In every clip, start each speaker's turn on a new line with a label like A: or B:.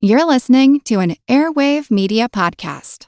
A: You're listening to an Airwave Media Podcast.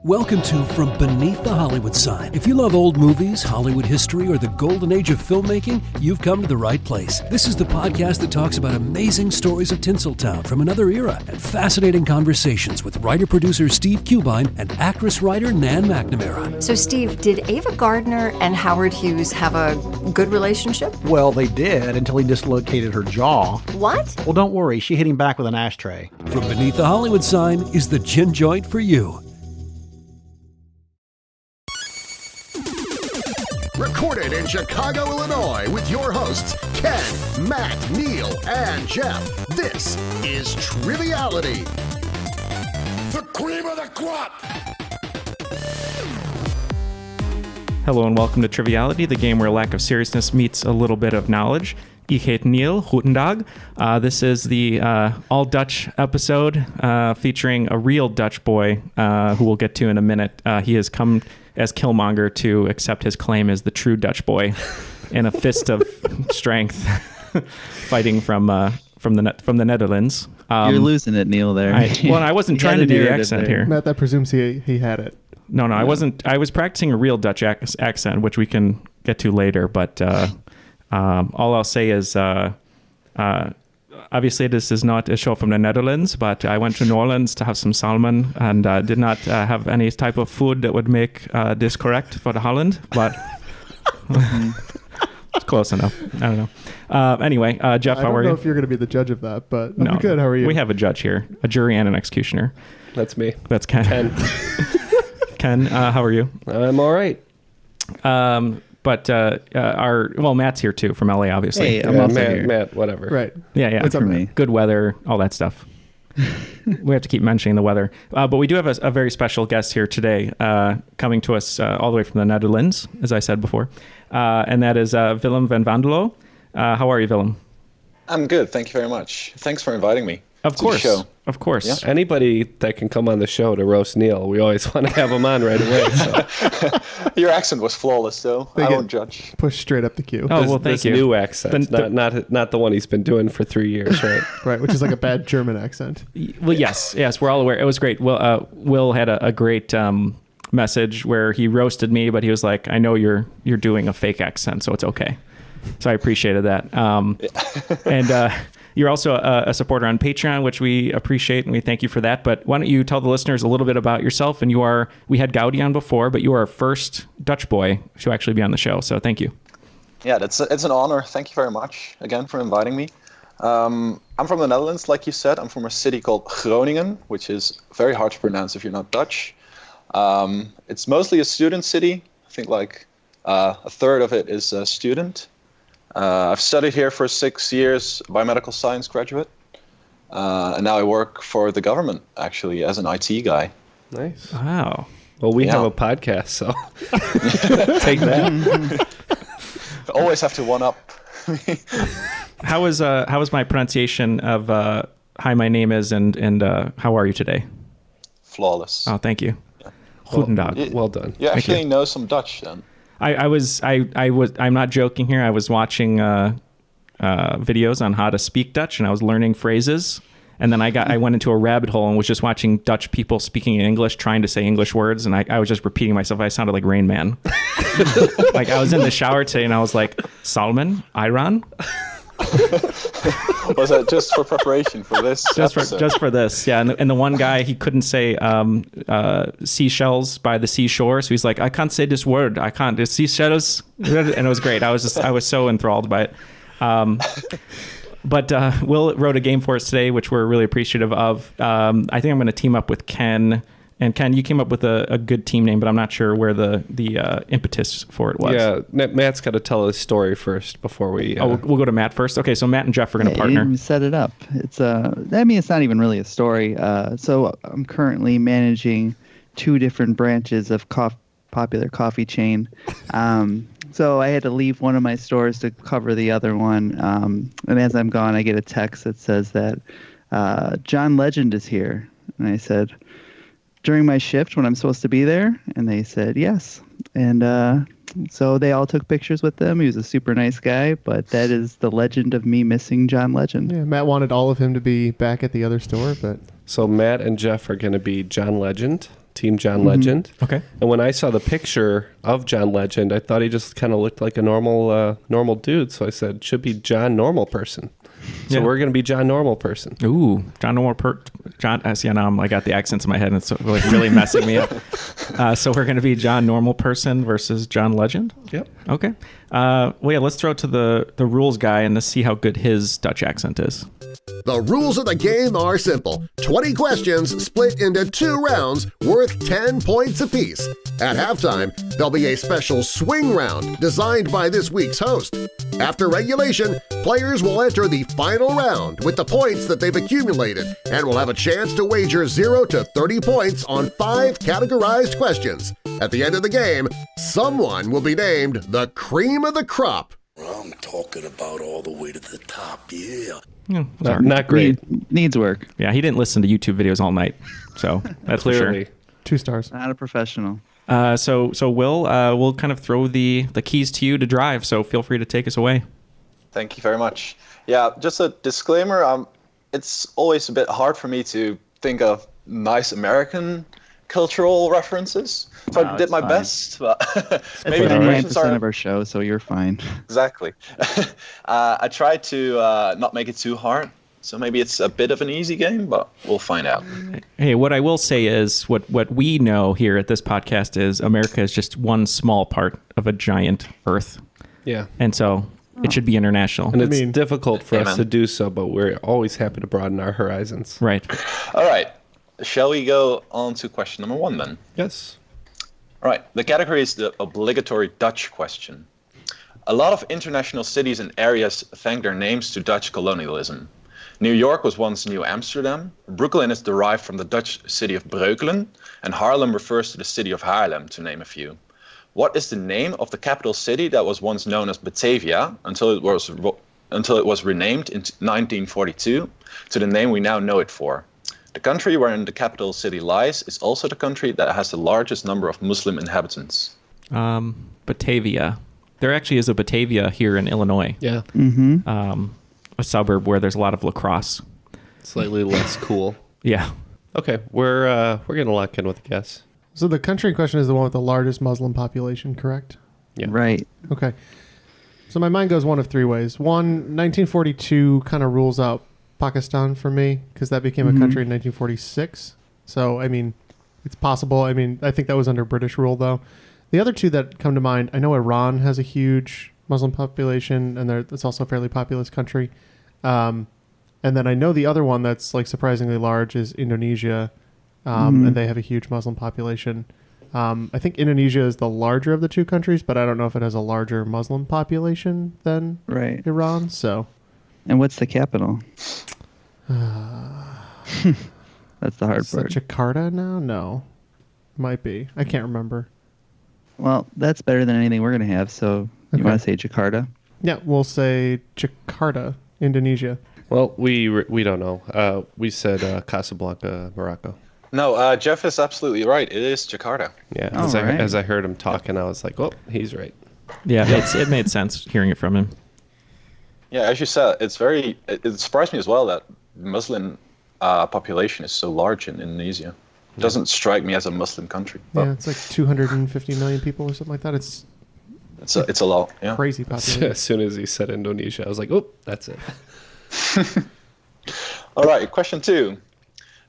B: Welcome to From Beneath the Hollywood Sign. If you love old movies, Hollywood history, or the golden age of filmmaking, you've come to the right place. This is the podcast that talks about amazing stories of Tinseltown from another era and fascinating conversations with writer-producer Steve Cubine and actress-writer Nan McNamara.
C: So, Steve, did Ava Gardner and Howard Hughes have a good relationship?
D: Well, they did until he dislocated her jaw.
C: What?
D: Well, don't worry. She hit him back with an ashtray.
B: From Beneath the Hollywood Sign is the gin joint for you.
E: Recorded in Chicago, Illinois, with your hosts, Ken, Matt, Neal, and Jeff. This is Triviality. The cream of the crop!
F: Hello and welcome to Triviality, the game where a lack of seriousness meets a little bit of knowledge. Ich heet Neal, guten Dag. This is the all-Dutch episode featuring a real Dutch boy who we'll get to in a minute. He has come as Killmonger to accept his claim as the true Dutch boy in a fist of strength, fighting from the Netherlands.
G: You're losing it, Neal. There.
F: I wasn't trying to do the accent here.
H: Matt, that presumes he had it.
F: No, I wasn't. I was practicing a real Dutch accent, which we can get to later. But all I'll say is, obviously, this is not a show from the Netherlands, but I went to New Orleans to have some salmon and did not have any type of food that would make this correct for the Holland, but it's close enough. I don't know. Anyway, Jeff, how are you?
H: I don't know if you're going to be the judge of that, but I'm good. How are you?
F: We have a judge here, a jury and an executioner.
I: That's me.
F: That's Ken. Ken, how are you?
I: I'm all right.
F: But Matt's here too from LA, obviously.
G: Hey, I'm also here.
I: Matt, whatever.
H: Right.
F: Yeah.
G: What's up, me?
F: Good weather, all that stuff. We have to keep mentioning the weather. But we do have a very special guest here today, coming to us all the way from the Netherlands, as I said before. And that is Willem van Vendeloo. How are you, Willem?
J: I'm good. Thank you very much. Thanks for inviting me.
F: Of course.
J: To the show.
F: Of course.
J: Yeah.
I: Anybody that can come on the show to roast Neal, we always want to have him on right away. So.
J: Your accent was flawless, though. I won't judge.
H: Push straight up the queue.
F: Oh, well, thank you.
I: This new accent, not the one he's been doing for 3 years, right?
H: Right, which is like a bad German accent.
F: Well, yes, we're all aware. It was great. Will had a great message where he roasted me, but he was like, "I know you're doing a fake accent, so it's okay." So I appreciated that. And you're also a supporter on Patreon, which we appreciate, and we thank you for that. But why don't you tell the listeners a little bit about yourself? And we had Gaudi on before, but you are our first Dutch boy to actually be on the show. So thank you.
J: Yeah, it's an honor. Thank you very much again for inviting me. I'm from the Netherlands, like you said. I'm from a city called Groningen, which is very hard to pronounce if you're not Dutch. It's mostly a student city. I think like a third of it is a student. I've studied here for 6 years, biomedical science graduate, and now I work for the government, actually, as an IT guy.
I: Nice.
F: Wow.
I: Well, we have a podcast, so take that.
J: Always have to one-up.
F: How was my pronunciation of hi, my name is, and how are you today?
J: Flawless.
F: Oh, thank you.
J: Yeah.
F: Guten Tag.
I: Well done.
J: You actually know some Dutch, then.
F: I'm not joking here. I was watching videos on how to speak Dutch, and I was learning phrases. And then I went into a rabbit hole and was just watching Dutch people speaking in English, trying to say English words. And I was just repeating myself. I sounded like Rain Man. Like I was in the shower today and I was like, Salmon, Iran.
J: Was that just for preparation for this episode?
F: Just for this, yeah. And the one guy, he couldn't say seashells by the seashore, so he's like, I can't say this word. I can't. It's seashells, and it was great. I was so enthralled by it. But Will wrote a game for us today, which we're really appreciative of. I think I'm going to team up with Ken. And Ken, you came up with a good team name, but I'm not sure where the impetus for it was.
I: Yeah, Matt's got to tell his story first before we...
F: we'll go to Matt first. Okay, so Matt and Jeff are going to partner.
G: You set it up. It's it's not even really a story. So I'm currently managing 2 different branches of popular coffee chain. So I had to leave one of my stores to cover the other one. And as I'm gone, I get a text that says that John Legend is here. And I said, during my shift when I'm supposed to be there? And they said, yes. And So they all took pictures with him. He was a super nice guy, but that is the legend of me missing John Legend.
H: Yeah, Matt wanted all of him to be back at the other store, but
I: So Matt and Jeff are going to be John Legend, Team John Legend.
F: Okay.
I: And when I saw the picture of John Legend, I thought he just kind of looked like a normal dude. So I said, should be John Normalperson. So we're going to be John Normalperson.
F: Ooh, John John. See, now I got the accents in my head, and it's like really messing me up. So we're going to be John Normalperson versus John Legend.
I: Yep.
F: Okay. Well, yeah. Let's throw it to the rules guy and let's see how good his Dutch accent is.
E: The rules of the game are simple. 20 questions split into 2 rounds worth 10 points apiece. At halftime, there'll be a special swing round designed by this week's host. After regulation, players will enter the final round with the points that they've accumulated and will have a chance to wager 0 to 30 points on 5 categorized questions. At the end of the game, someone will be named the cream of the crop.
K: I'm talking about all the way to the top, yeah.
I: Not great.
G: Needs work.
F: Yeah, he didn't listen to YouTube videos all night, so that's
I: Clearly.
F: for sure.
H: 2 stars.
G: Not a professional.
F: So Will, we'll kind of throw the keys to you to drive, so feel free to take us away.
J: Thank you very much. Yeah, just a disclaimer, it's always a bit hard for me to think of nice American cultural references. So I did my best, but maybe the questions
G: 99% of our show, so you're fine.
J: Exactly. I tried to not make it too hard, so maybe it's a bit of an easy game, but we'll find out.
F: Hey, what I will say is what we know here at this podcast is America is just one small part of a giant Earth.
I: Yeah.
F: And so it should be international.
I: And it's difficult for us to do so, but we're always happy to broaden our horizons.
F: Right.
J: All right. Shall we go on to question number 1 then?
I: Yes.
J: All right. The category is the obligatory Dutch question. A lot of international cities and areas thank their names to Dutch colonialism. New York was once New Amsterdam. Brooklyn is derived from the Dutch city of Breukelen, and Haarlem refers to the city of Haarlem, to name a few. What is the name of the capital city that was once known as Batavia until it was renamed in 1942 to the name we now know it for? The country wherein the capital city lies is also the country that has the largest number of Muslim inhabitants.
F: Batavia. There actually is a Batavia here in Illinois.
I: Yeah.
G: Mm-hmm.
F: A suburb where there's a lot of lacrosse.
I: Slightly less cool.
F: Yeah.
I: Okay, we're gonna lock in with a guess.
H: So the country question is the one with the largest Muslim population, correct?
I: Yeah.
G: Right.
H: Okay. So my mind goes one of 3 ways. 1, 1942 kind of rules out Pakistan for me because that became a country in 1946. So, I mean, it's possible. I mean, I think that was under British rule, though. The other 2 that come to mind, I know Iran has a huge Muslim population, and it's also a fairly populous country. And then I know the other one that's like surprisingly large is Indonesia, and they have a huge Muslim population. I think Indonesia is the larger of the 2 countries, but I don't know if it has a larger Muslim population than Iran. So,
G: and what's the capital? That's the hard part.
H: Jakarta now? No, might be. I can't remember.
G: Well, that's better than anything we're gonna have. So you want to say Jakarta?
H: Yeah, we'll say Jakarta, Indonesia.
I: Well, we don't know. We said Casablanca, Morocco.
J: No, Jeff is absolutely right. It is Jakarta.
I: Yeah, as I heard him talking, I was like, oh, he's right.
F: Yeah, it made sense hearing it from him.
J: Yeah, as you said, it surprised me as well that Muslim population is so large in Indonesia. It doesn't strike me as a Muslim country.
H: Yeah, it's like 250 million people or something like that. It's
J: a lot. Yeah.
H: Crazy population.
I: As soon as he said Indonesia, I was like, oh, that's it.
J: All right, question 2.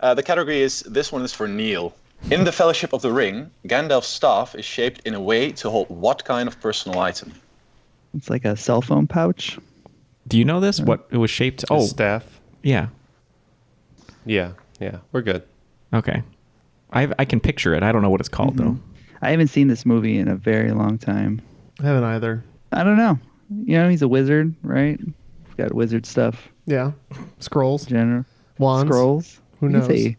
J: The category is, this one is for Neal. In the Fellowship of the Ring, Gandalf's staff is shaped in a way to hold what kind of personal item?
G: It's like a cell phone pouch.
F: Do you know this? What it was shaped?
I: His staff.
F: Yeah.
I: Yeah, we're good.
F: Okay. I can picture it. I don't know what it's called, though.
G: I haven't seen this movie in a very long time.
H: I haven't either.
G: I don't know. You know, he's a wizard, right? He's got wizard stuff.
H: Yeah. Scrolls.
G: General.
H: Wands.
G: Scrolls.
H: Who knows?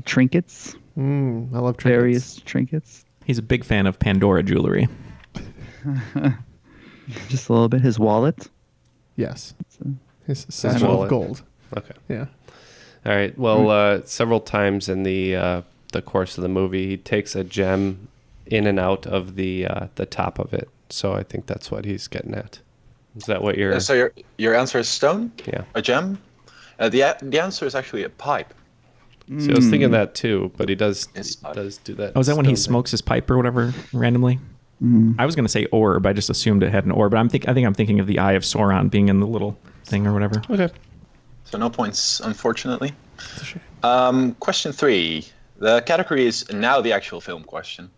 G: Trinkets.
H: I love trinkets.
G: Various trinkets.
F: He's a big fan of Pandora jewelry.
G: Just a little bit. His wallet.
H: Yes. His satchel of gold.
I: Okay.
H: Yeah.
I: All right. Well, several times in the course of the movie, he takes a gem in and out of the top of it. So I think that's what he's getting at. Is that what you're...
J: So your answer is stone?
I: Yeah.
J: A gem? The answer is actually a pipe.
I: So I was thinking that too, but he does do that.
F: Oh, is that when he smokes his pipe or whatever randomly? I was going to say orb. I just assumed it had an orb, but I think I'm thinking of the Eye of Sauron being in the little thing or whatever.
I: Okay.
J: So no points, unfortunately. Question 3. The category is now the actual film question.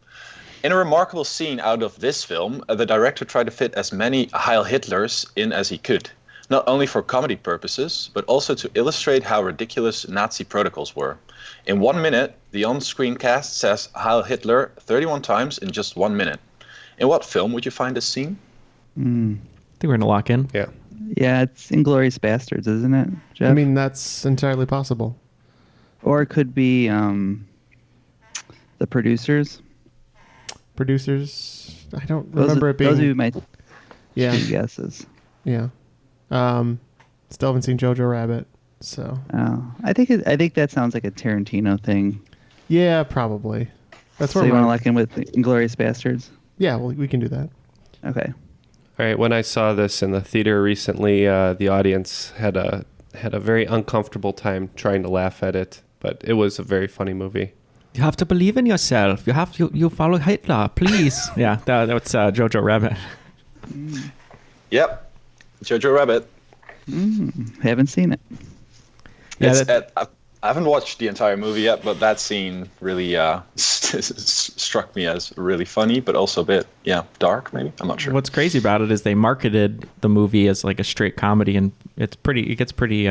J: In a remarkable scene out of this film, the director tried to fit as many Heil Hitlers in as he could, not only for comedy purposes, but also to illustrate how ridiculous Nazi protocols were. In 1 minute, the on-screen cast says Heil Hitler 31 times in just 1 minute. In what film would you find this scene?
F: I think we're going to lock in.
I: Yeah.
G: Yeah, it's Inglourious Bastards, isn't it, Jeff?
H: I mean, that's entirely possible.
G: Or it could be The Producers.
H: Producers, I don't remember it being...
G: Those would be my two guesses.
H: Yeah. Still haven't seen Jojo Rabbit, so...
G: I think that sounds like a Tarantino thing.
H: Yeah, probably. That's
G: so you want to lock in with Inglourious Bastards?
H: Yeah, well, we can do that.
G: Okay.
I: All right. When I saw this in the theater recently, the audience had a very uncomfortable time trying to laugh at it, but it was a very funny movie.
F: You have to believe in yourself. You have you follow Hitler, please. Yeah, that's Jojo Rabbit.
J: Yep, Jojo Rabbit.
G: Haven't seen it.
J: Yeah, I haven't watched the entire movie yet, but that scene really struck me as really funny, but also a bit, dark. Maybe, I'm not sure.
F: What's crazy about it is they marketed the movie as like a straight comedy, and it gets pretty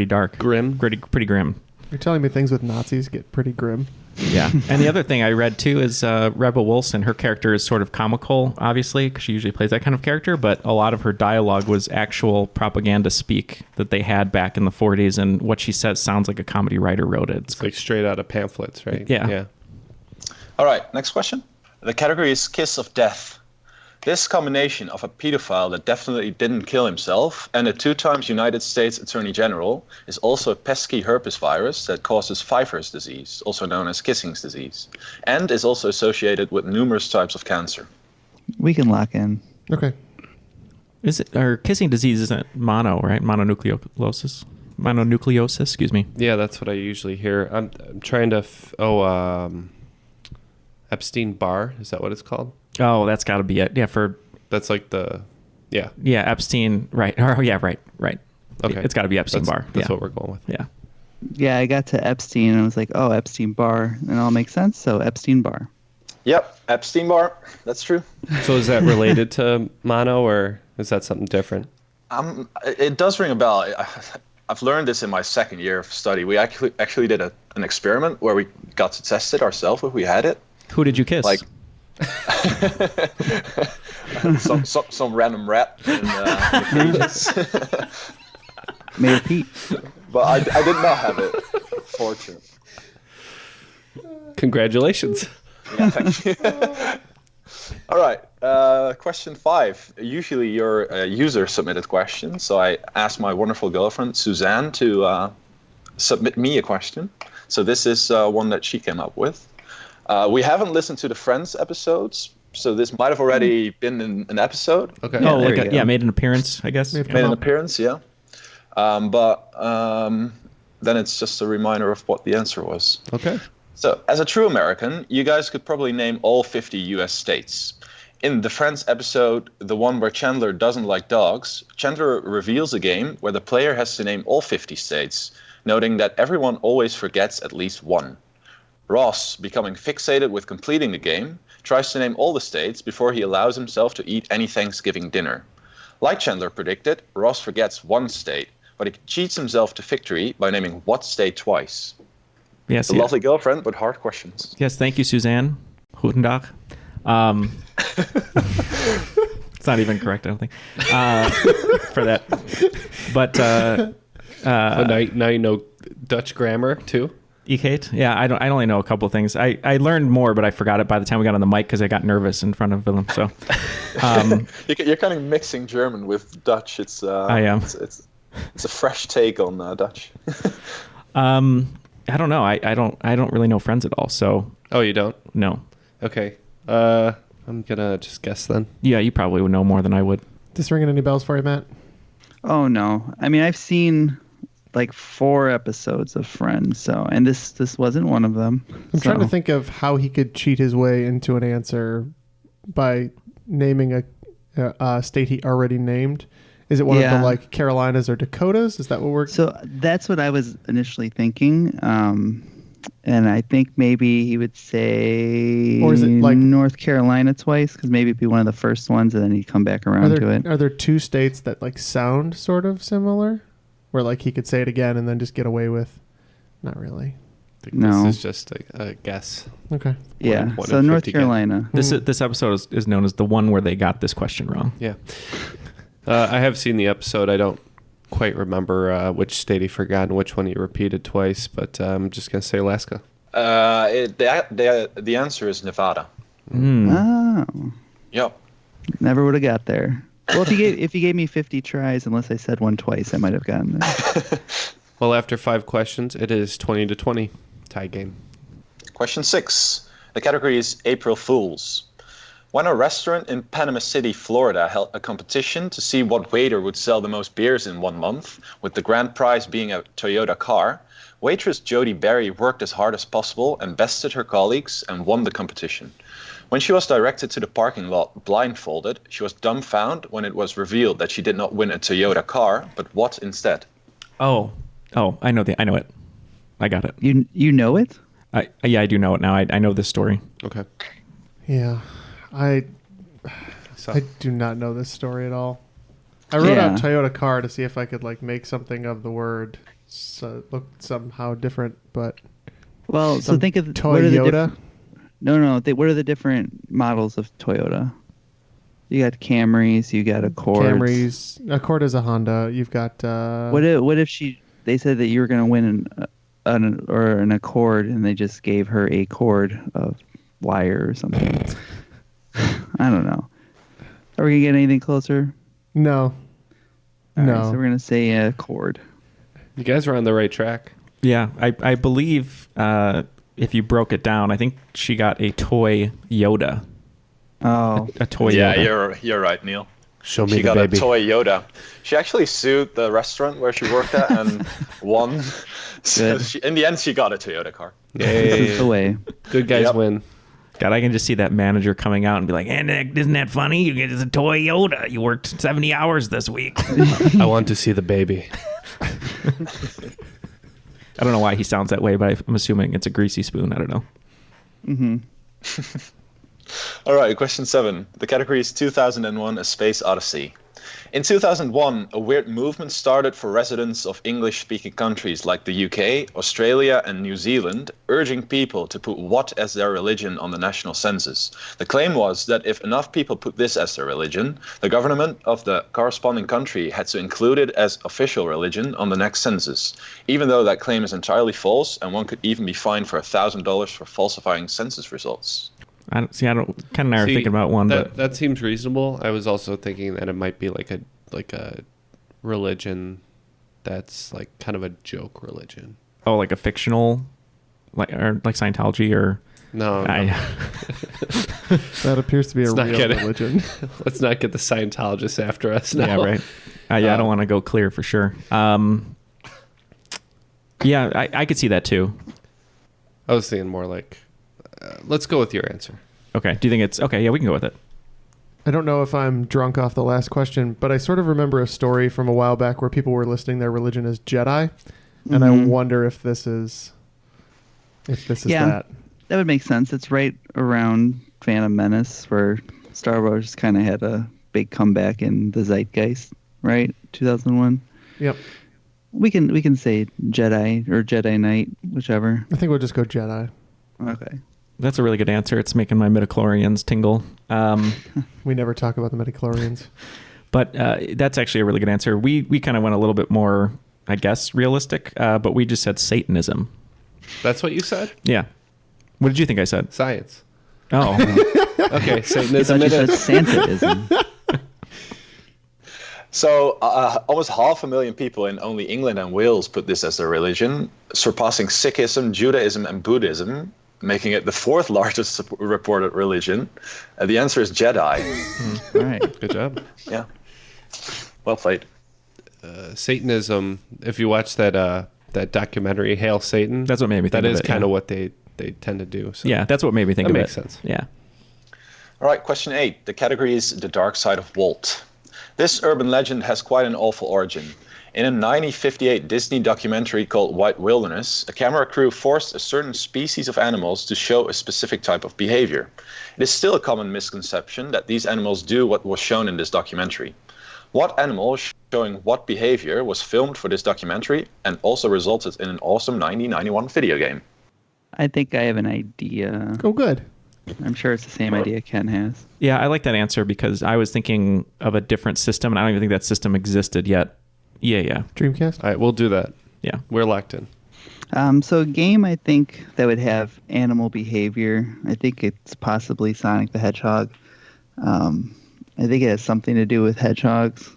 F: dark,
I: grim,
F: pretty grim.
H: You're telling me things with Nazis get pretty grim.
F: Yeah. And the other thing I read too is Rebel Wilson, her character is sort of comical, obviously, because she usually plays that kind of character, but a lot of her dialogue was actual propaganda speak that they had back in the 40s, and what she says sounds like a comedy writer wrote it.
I: It's like straight out of pamphlets, right?
F: Yeah.
J: All right, next question. The category is Kiss of Death. This combination of a pedophile that definitely didn't kill himself and a 2-time United States Attorney General is also a pesky herpes virus that causes Pfeiffer's disease, also known as Kissing's disease, and is also associated with numerous types of cancer.
G: We can lock in.
H: Okay.
F: Kissing disease isn't mono, right? Mononucleosis, excuse me.
I: Yeah, that's what I usually hear. I'm trying to... Epstein-Barr, is that what it's called?
F: Oh, that's got to be it. Yeah,
I: that's like the... Yeah.
F: Yeah, Epstein, right. Oh, yeah, right.
I: Okay.
F: It's got to be Epstein-Barr.
I: That's what we're going with.
F: Yeah.
G: Yeah, I got to Epstein and I was like, oh, Epstein-Barr. And it all makes sense, so Epstein-Barr.
J: Yep, Epstein-Barr. That's true.
I: So is that related to mono, or is that something different?
J: It does ring a bell. I've learned this in my second year of study. We actually did an experiment where we got to test it ourselves if we had it.
F: Who did you kiss?
J: Like some random rat in the cages.
G: Mayor Pete.
J: But I did not have it. Fortunate.
I: Congratulations.
J: Yeah, thank you. All right. Question 5. Usually your user submitted questions, so I asked my wonderful girlfriend Suzanne to submit me a question. So this is one that she came up with. We haven't listened to the Friends episodes, so this might have already been an episode.
I: Okay.
F: Made an appearance, I guess.
J: Made an appearance, yeah. But then it's just a reminder of what the answer was.
I: Okay.
J: So, as a true American, you guys could probably name all 50 U.S. states. In the Friends episode, the one where Chandler doesn't like dogs, Chandler reveals a game where the player has to name all 50 states, noting that everyone always forgets at least one. Ross, becoming fixated with completing the game, tries to name all the states before he allows himself to eat any Thanksgiving dinner. Like Chandler predicted, Ross forgets one state, but he cheats himself to victory by naming what state twice.
F: Yes,
J: a lovely girlfriend, but hard questions.
F: Yes, thank you, Suzanne. Guten Tag. It's not even correct, I don't think, for that. But
I: now you know Dutch grammar too.
F: Kate? Yeah, I only know a couple of things. I learned more, but I forgot it by the time we got on the mic because I got nervous in front of Willem. So
J: you're kind of mixing German with Dutch. It's
F: I am.
J: It's a fresh take on Dutch.
F: I don't know. I don't really know Friends at all. So
I: you don't?
F: No.
I: Okay. I'm gonna just guess then.
F: Yeah, you probably would know more than I would.
H: This ringing any bells for you, Matt?
G: Oh no. I mean, I've seen like 4 episodes of Friends, so and this wasn't one of them.
H: I'm trying to think of how he could cheat his way into an answer by naming a state he already named. Is it one of the like Carolinas or Dakotas? Is that what we're?
G: So that's what I was initially thinking. And I think maybe he would say,
H: or is it like
G: North Carolina twice? Because maybe it'd be one of the first ones, and then he'd come back around to it.
H: Are there 2 states that like sound sort of similar, where like he could say it again and then just get away with? Not really.
I: I think this is just a guess.
H: Okay.
G: Yeah. So North Carolina.
F: This episode is known as the one where they got this question wrong.
I: Yeah. I have seen the episode. I don't quite remember which state he forgot and which one he repeated twice, but I'm just going to say Alaska.
J: The answer is Nevada.
G: Oh.
J: Yep.
G: Never would have got there. Well, if he gave me 50 tries, unless I said one twice, I might have gotten there.
I: Well, after 5 questions, it is 20-20 tie game.
J: Question 6. The category is April Fools. When a restaurant in Panama City, Florida held a competition to see what waiter would sell the most beers in 1 month, with the grand prize being a Toyota car, waitress Jody Berry worked as hard as possible and bested her colleagues and won the competition. When she was directed to the parking lot blindfolded, she was dumbfounded when it was revealed that she did not win a Toyota car, but what instead?
F: Oh, I know it. I got it.
G: You know it?
F: I do know it now. I know this story.
I: Okay.
H: Yeah. I do not know this story at all. I wrote out Toyota car to see if I could like make something of the word, so it looked somehow different. But
G: so think of
H: Toyota.
G: What are the different models of Toyota? You got Camrys, you got Accords.
H: Camrys, Accord is a Honda. You've got.
G: What if they said that you were going to win an Accord, and they just gave her a cord of wire or something? I don't know. Are we going to get anything closer?
H: No.
G: All right, so we're going to say Accord.
I: You guys are on the right track.
F: Yeah, I believe if you broke it down, I think she got a toy Yoda.
G: Oh.
F: A toy
J: Yoda.
F: Yeah,
J: you're right, Neil.
I: Show me
J: she
I: the baby.
J: She got a toy Yoda. She actually sued the restaurant where she worked at and won. So in the end, she got a Toyota car.
G: This is the way.
I: Good guys win.
F: God, I can just see that manager coming out and be like, "Hey, isn't that funny? You get a toy Yoda. You worked 70 hours this week."
I: I want to see the baby.
F: I don't know why he sounds that way, but I'm assuming it's a greasy spoon. I don't know.
G: Mm-hmm.
J: All right, question 7. The category is 2001: A Space Odyssey. In 2001, a weird movement started for residents of English-speaking countries like the UK, Australia, and New Zealand, urging people to put what as their religion on the national census. The claim was that if enough people put this as their religion, the government of the corresponding country had to include it as official religion on the next census, even though that claim is entirely false, and one could even be fined for $1,000 for falsifying census results.
F: I don't kind of thinking about one, but
I: that seems reasonable. I was also thinking that it might be like a religion that's like kind of a joke religion.
F: Oh, like a fictional, like Scientology or
I: no.
H: That appears to be a real religion.
I: Let's not get the Scientologists after us now.
F: Yeah, right. I don't want to go clear for sure. Yeah, I could see that too.
I: I was thinking more like. Let's go with your answer.
F: Okay. Do you think it's okay? Yeah, we can go with it.
H: I don't know if I'm drunk off the last question, but I sort of remember a story from a while back where people were listing their religion as Jedi, and I wonder if this is that.
G: That would make sense. It's right around Phantom Menace, where Star Wars kind of had a big comeback in the zeitgeist, right? 2001.
H: Yep.
G: We can say Jedi or Jedi Knight, whichever.
H: I think we'll just go Jedi.
G: Okay.
F: That's a really good answer. It's making my midichlorians tingle.
H: We never talk about the midichlorians.
F: But that's actually a really good answer. We kind of went a little bit more, I guess, realistic, but we just said Satanism.
I: That's what you said?
F: Yeah. What did you think I said?
I: Science.
F: Oh.
I: Okay, Satanism
G: it is. Santaism.
J: So almost 500,000 people in only England and Wales put this as their religion, surpassing Sikhism, Judaism, and Buddhism. making it the fourth largest reported religion. The answer is Jedi.
G: All right.
I: Good job.
J: Yeah. Well played.
I: Satanism, if you watch that documentary, Hail Satan,
F: That's what made me think
I: that
F: of
I: is
F: it,
I: kind
F: yeah.
I: of what they tend to do. So
F: Yeah, that's what made me think
I: that
F: of it.
I: makes sense.
F: Yeah.
J: All right, question 8. The category is The Dark Side of Walt. This urban legend has quite an awful origin. In a 1958 Disney documentary called White Wilderness, a camera crew forced a certain species of animals to show a specific type of behavior. It is still a common misconception that these animals do what was shown in this documentary. What animal showing what behavior was filmed for this documentary and also resulted in an awesome 1991 video game?
G: I think I have an idea.
H: Oh, good.
G: I'm sure it's the same idea Ken has.
F: Yeah, I like that answer because I was thinking of a different system, and I don't even think that system existed yet. Yeah.
H: Dreamcast?
I: All right, we'll do that.
F: Yeah.
I: We're locked in.
G: So a game I think that would have animal behavior, I think it's possibly Sonic the Hedgehog. I think it has something to do with hedgehogs,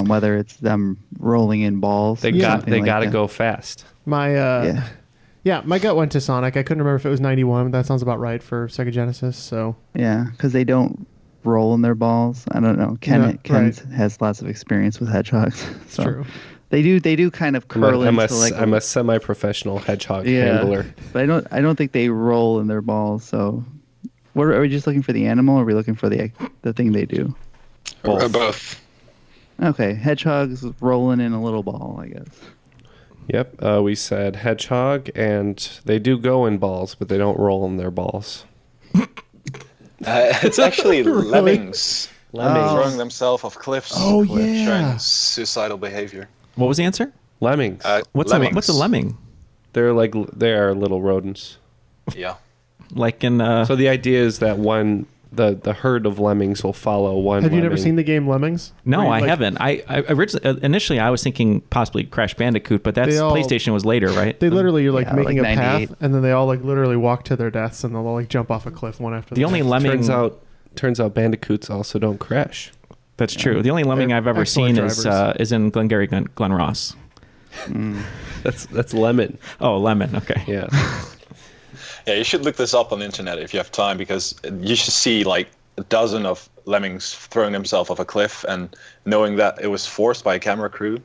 G: whether it's them rolling in balls.
I: They got to go fast.
H: My my gut went to Sonic. I couldn't remember if it was 91. But that sounds about right for Sega Genesis. So
G: yeah, because they don't roll in their balls. I don't know. Ken has lots of experience with hedgehogs. So
H: true.
G: They do kind of curl into like
I: I'm a semi-professional hedgehog
G: yeah,
I: handler.
G: But I don't think they roll in their balls. So, what are we just looking for the animal, or are we looking for the thing they do?
J: Both.
G: Okay, hedgehogs rolling in a little ball, I guess.
I: Yep, we said hedgehog, and they do go in balls, but they don't roll in their balls.
J: It's actually
H: Really?
J: lemmings.
I: Lemmings.
J: Throwing themselves off cliffs.
H: Oh, yeah.
J: Showing suicidal behavior.
F: What was the answer?
I: Lemmings.
F: What's
J: Lemmings.
F: a lemming?
I: They are little rodents.
J: Yeah.
F: Like in
I: So the idea is that the herd of lemmings will follow one.
H: have you never
I: lemming.
H: seen the game Lemmings?
F: No,
H: Where you,
F: I
H: like,
F: haven't. I originally initially I was thinking possibly Crash Bandicoot, but that's PlayStation was later, right?
H: They literally, you're like
G: Yeah,
H: making
G: like
H: a
G: 98.
H: path, and then they all like literally walk to their deaths, and they'll all like jump off a cliff one after
F: The only
H: next.
F: lemming
I: Turns out bandicoots also don't crash.
F: that's true. The only lemming
H: They're
F: I've ever seen
H: excellent
F: is in Glengarry Glen Ross.
I: That's lemon.
F: Oh, lemon. Okay.
I: Yeah.
J: Yeah, you should look this up on the internet if you have time, because you should see like a dozen of lemmings throwing themselves off a cliff, and knowing that it was forced by a camera crew.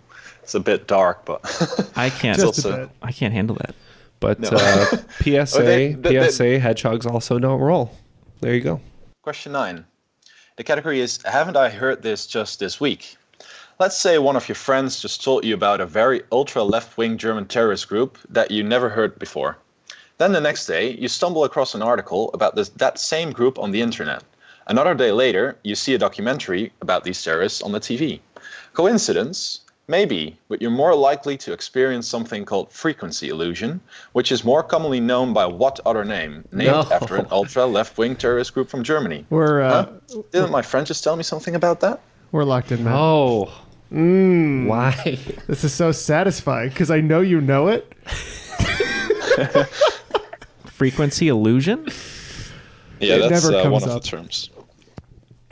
J: It's a bit dark, but
F: I can't.
H: Just a bit.
F: I can't handle that.
I: But
J: No.
I: PSA,
J: they-
I: PSA, hedgehogs also don't roll. There you go.
J: Question 9. The category is, haven't I heard this just this week? Let's say one of your friends just told you about a very ultra left-wing German terrorist group that you never heard before. Then the next day, you stumble across an article about that same group on the internet. Another day later, you see a documentary about these terrorists on the TV. Coincidence? Maybe, but you're more likely to experience something called frequency illusion, which is more commonly known by what other name? Named after an ultra left-wing terrorist group from Germany. Didn't my friend just tell me something about that?
H: We're locked in, man.
I: Oh. Why?
H: This is so satisfying because I know you know it.
F: Frequency illusion?
J: Yeah,
H: It
J: that's
H: never
J: one
H: comes
J: of
H: up.
J: the terms.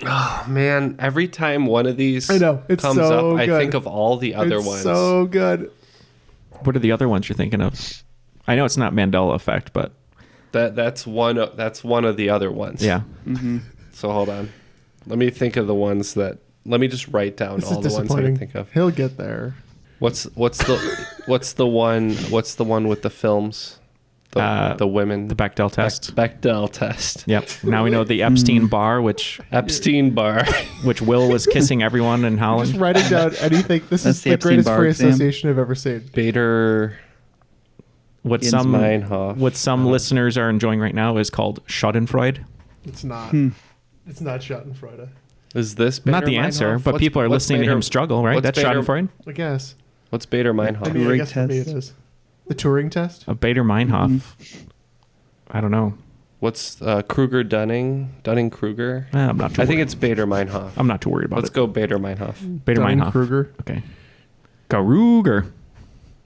I: Oh, man. Every time one of these
H: I know, it's
I: comes
H: so
I: up, I
H: good.
I: think of all the other
H: It's
I: ones.
H: so good.
F: What are the other ones you're thinking of? I know it's not Mandela effect, but
I: That's one of the other ones.
F: yeah.
I: So hold on. Let me think of the ones that. Let me just write down
H: This
I: all
H: is
I: the ones I
H: disappointing.
I: can think of.
H: He'll get there.
I: What's the one with the films? The women.
F: The Bechdel test.
I: Bechdel test.
F: Yep. Now we know the Epstein bar, which Will was kissing everyone in Holland.
H: Just writing down anything. This
G: That's
H: is
G: the
H: the
G: Epstein
H: greatest
G: bar
H: free
G: exam.
H: association I've ever seen.
I: Bader.
F: What
I: Jens
F: some
I: Meinhof.
F: what some listeners are enjoying right now is called Schadenfreude.
H: It's not. It's not Schadenfreude.
I: Is this
F: Not
I: Bader
F: the answer,
I: Meinhof?
F: but people are listening to him struggle, right?
I: what's
F: That's
I: Bader-
F: Schadenfreude.
H: I guess.
I: What's Bader
H: I
I: Meinhof?
H: mean, I
G: Turing
H: guess for me it
G: test.
H: is. The Turing test?
F: A Bader Meinhof. I don't know.
I: What's Kruger Dunning-Kruger?
F: I'm not. Too
I: I think
F: worried.
I: it's Bader Meinhof.
F: I'm not too worried about
I: Let's
F: it.
I: go Bader Meinhof.
F: Bader Meinhof.
H: Dunning-Kruger.
F: Okay. Kruger.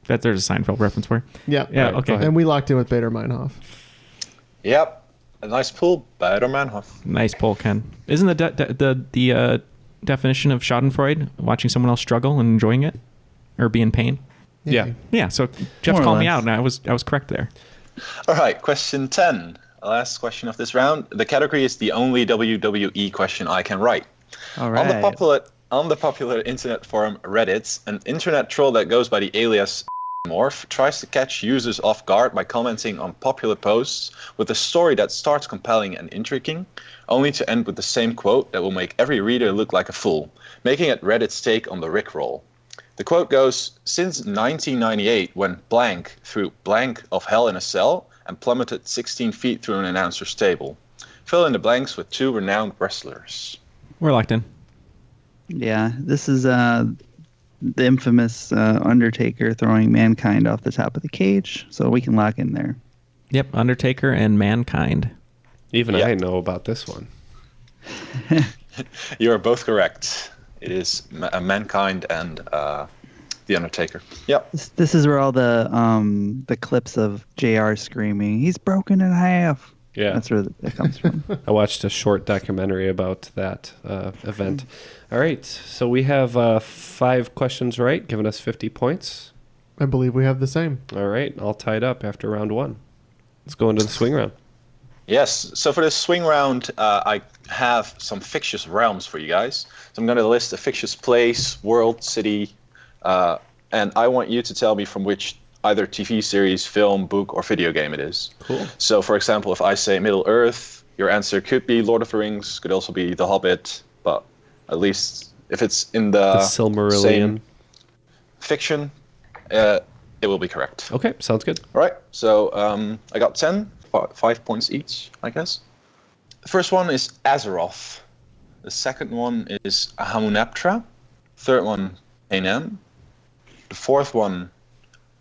F: There's a Seinfeld reference for you.
H: Yeah.
F: Yeah.
I: Right, go
F: Okay.
I: ahead.
H: And we locked in with Bader Meinhof.
J: Yep. A nice pull, Bader Meinhof.
F: Nice poll, Ken. Isn't the definition of Schadenfreude watching someone else struggle and enjoying it, or be in pain?
I: Yeah.
F: Yeah. So Jeff
G: More or
F: called me
G: less.
F: out, and I was correct there.
J: All right, question 10. last question of this round. The category is the only WWE question I can write.
G: All right.
J: On the popular internet forum Reddit, an internet troll that goes by the alias Morph tries to catch users off guard by commenting on popular posts with a story that starts compelling and intriguing, only to end with the same quote that will make every reader look like a fool, making it Reddit's take on the Rickroll. The quote goes, "Since 1998, when blank threw blank of hell in a cell and plummeted 16 feet through an announcer's table. Fill in the blanks with 2 renowned wrestlers."
F: We're locked in.
G: Yeah, this is the infamous Undertaker throwing Mankind off the top of the cage, so we can lock in there.
F: Yep, Undertaker and Mankind.
I: Even I know about this one.
J: You are both correct. It is Mankind and the Undertaker. Yep.
G: This is where all the clips of JR screaming, "He's broken in half."
I: Yeah,
G: that's where that comes from.
I: I watched a short documentary about that event. All right, so we have 5 questions right, giving us 50 points.
H: I believe we have the same.
I: All right, all tied up after round 1. Let's go into the swing round.
J: Yes, so for the swing round, I have some fictitious realms for you guys. So I'm going to list a fictitious place, world, city, and I want you to tell me from which either TV series, film, book, or video game it is.
I: Cool.
J: So, for example, if I say Middle Earth, your answer could be Lord of the Rings, could also be The Hobbit, but at least if it's in the
I: Silmarillion
J: same fiction, it will be correct.
I: Okay, sounds good.
J: All right, so I got 10, 5 points each, I guess. The first one is Azeroth. The second one is Hamunaptra. Third one, Panem. The fourth one,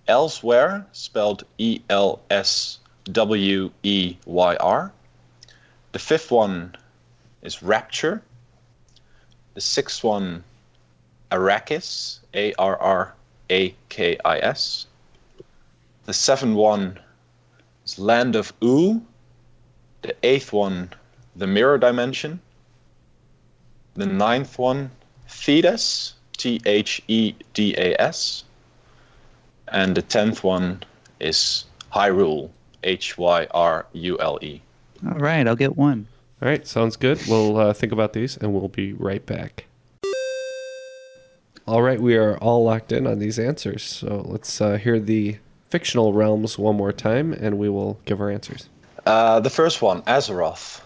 J: Elsewhere, spelled Elsweyr. The fifth one is Rapture. The sixth one, Arrakis, Arrakis. The seventh one is Land of Oo. The eighth one, The Mirror Dimension. The ninth one, Thedas, Thedas. And the 10th one is Hyrule, Hyrule.
G: All right, I'll get 1.
I: All right, sounds good. We'll think about these, and we'll be right back. All right, we are all locked in on these answers. So let's hear the fictional realms one more time, and we will give our answers.
J: The first one, Azeroth.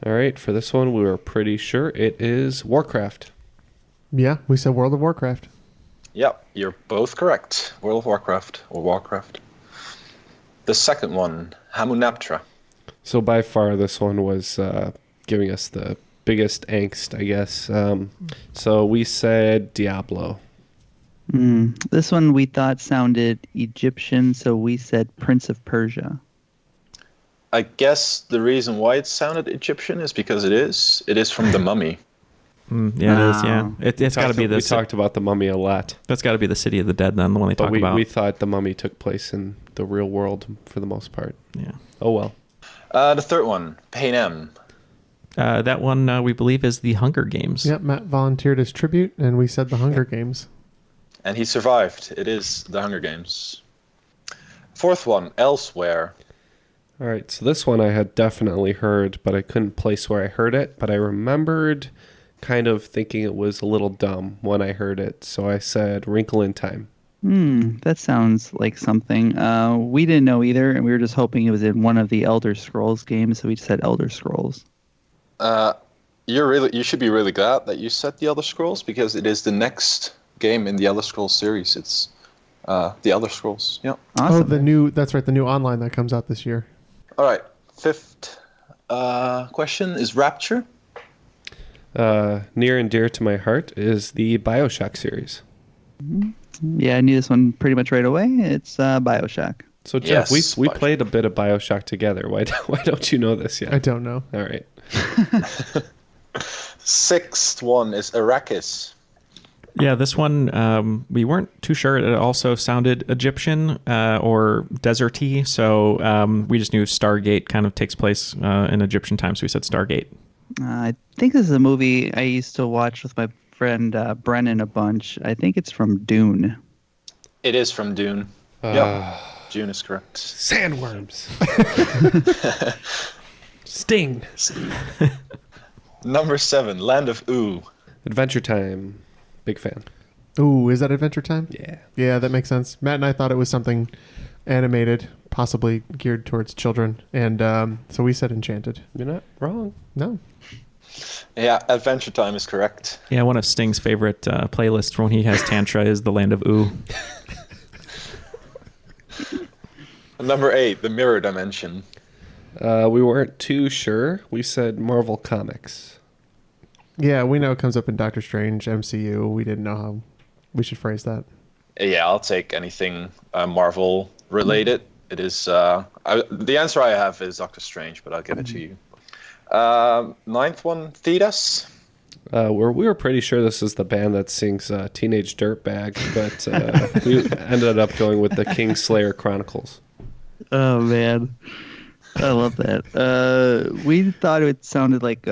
I: All right, for this one, we were pretty sure it is Warcraft.
H: Yeah, we said World of Warcraft.
J: Yep, you're both correct. World of Warcraft or Warcraft. The second one, Hamunaptra.
I: So by far, this one was giving us the biggest angst, I guess. So we said Diablo.
G: This one we thought sounded Egyptian, so we said Prince of Persia.
J: I guess the reason why it sounded Egyptian is because it is. It is from The Mummy.
F: Yeah, it is. Yeah, it's got to be this.
I: We talked about The Mummy a lot.
F: That's got to be the City of the Dead, then, the one they talk about.
I: We thought The Mummy took place in the real world for the most part.
F: Yeah.
I: Oh well.
J: The third one, Panem.
F: That one we believe is the Hunger Games.
H: Yep, Matt volunteered as tribute, and we said the Hunger Games.
J: And he survived. It is the Hunger Games. Fourth one, Elsewhere.
I: All right, so this one I had definitely heard, but I couldn't place where I heard it. But I remembered kind of thinking it was a little dumb when I heard it, so I said Wrinkle in Time.
G: That sounds like something. We didn't know either, and we were just hoping it was in one of the Elder Scrolls games, so we just said Elder Scrolls.
J: You should be really glad that you said the Elder Scrolls, because it is the next game in the Elder Scrolls series. It's the Elder Scrolls. Yeah.
H: Awesome. Oh, that's right, the new online that comes out this year.
J: All right. Fifth question is Rapture.
I: Near and dear to my heart is the BioShock series.
G: Yeah, I knew this one pretty much right away. It's BioShock.
I: So Jeff, we played a bit of BioShock together. Why don't you know this yet?
H: I don't know.
I: All right.
J: Sixth one is Arrakis.
F: Yeah, this one we weren't too sure. It also sounded Egyptian or deserty, so we just knew Stargate kind of takes place in Egyptian times, so we said Stargate.
G: I think this is a movie I used to watch with my friend Brennan a bunch. I think it's from Dune.
J: It is from Dune. Yep. June is correct.
I: Sandworms. Sting.
J: Number 7, Land of Ooh.
I: Adventure Time. Big fan.
H: Ooh, is that Adventure Time?
I: Yeah.
H: Yeah, that makes sense. Matt and I thought it was something animated, possibly geared towards children, and so we said Enchanted.
I: You're not wrong.
H: No.
J: Yeah, Adventure Time is correct.
F: Yeah, one of Sting's favorite playlists for when he has Tantra is The Land of Ooh.
J: Number 8, The Mirror Dimension.
I: We weren't too sure. We said Marvel Comics.
H: Yeah, we know it comes up in Doctor Strange, MCU. We didn't know how we should phrase that.
J: Yeah, I'll take anything Marvel related. It is the answer I have is Doctor Strange, but I'll give it to you. 9th one, Thetis.
I: We were pretty sure this is the band that sings Teenage Dirtbag, but we ended up going with the Kingslayer Chronicles.
G: Oh, man. I love that. We thought it sounded like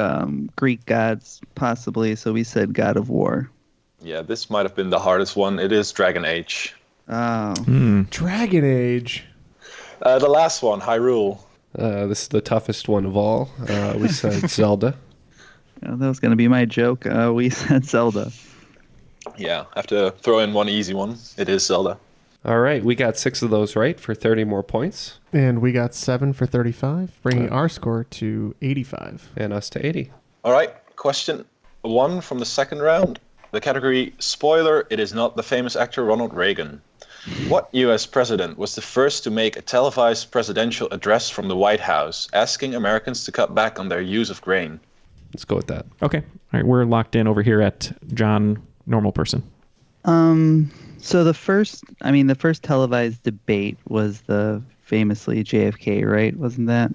G: Greek gods, possibly, so we said God of War.
J: Yeah, this might have been the hardest one. It is Dragon Age.
G: Oh.
H: Dragon Age.
J: The last one, Hyrule.
I: This is the toughest one of all. We said Zelda.
G: That was going to be my joke. We said Zelda.
J: Yeah, I have to throw in one easy one. It is Zelda.
I: All right, we got 6 of those right for 30 more points.
H: And we got 7 for 35, bringing our score to 85.
I: And us to 80.
J: All right, question 1 from the second round. The category, spoiler, it is not the famous actor Ronald Reagan. What U.S. president was the first to make a televised presidential address from the White House, asking Americans to cut back on their use of grain?
I: Let's go with that.
F: Okay. All right, we're locked in over here at John, Normal Person.
G: So the first televised debate was the famously JFK, right? Wasn't that?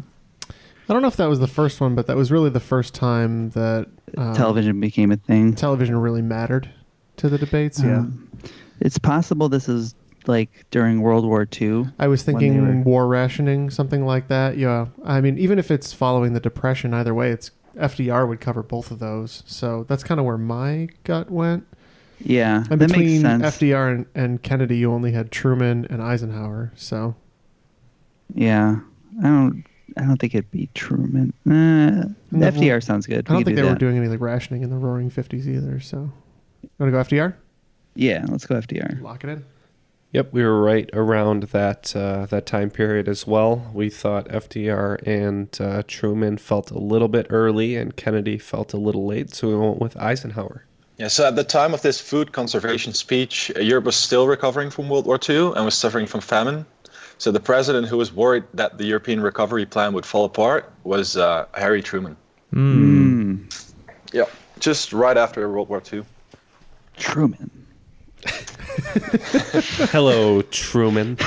H: I don't know if that was the first one, but that was really the first time that
G: television became a thing.
H: Television really mattered to the debates. Yeah.
G: It's possible this is like during World War II.
H: I was thinking war rationing, something like that. Yeah. I mean, even if it's following the Depression, either way, it's FDR would cover both of those. So that's kind of where my gut went.
G: Yeah,
H: and
G: that
H: between
G: makes sense.
H: FDR and Kennedy, you only had Truman and Eisenhower. So,
G: yeah, I don't think it'd be Truman. FDR sounds good.
H: I don't think they were doing any like rationing in the Roaring '50s either. So, you want to go FDR?
G: Yeah, let's go FDR.
H: Lock it in.
I: Yep, we were right around that time period as well. We thought FDR and Truman felt a little bit early, and Kennedy felt a little late. So we went with Eisenhower.
J: Yeah, so at the time of this food conservation speech, Europe was still recovering from World War II and was suffering from famine. So the president who was worried that the European recovery plan would fall apart was Harry Truman. Yeah, just right after World War II.
G: Truman.
I: Hello, Truman.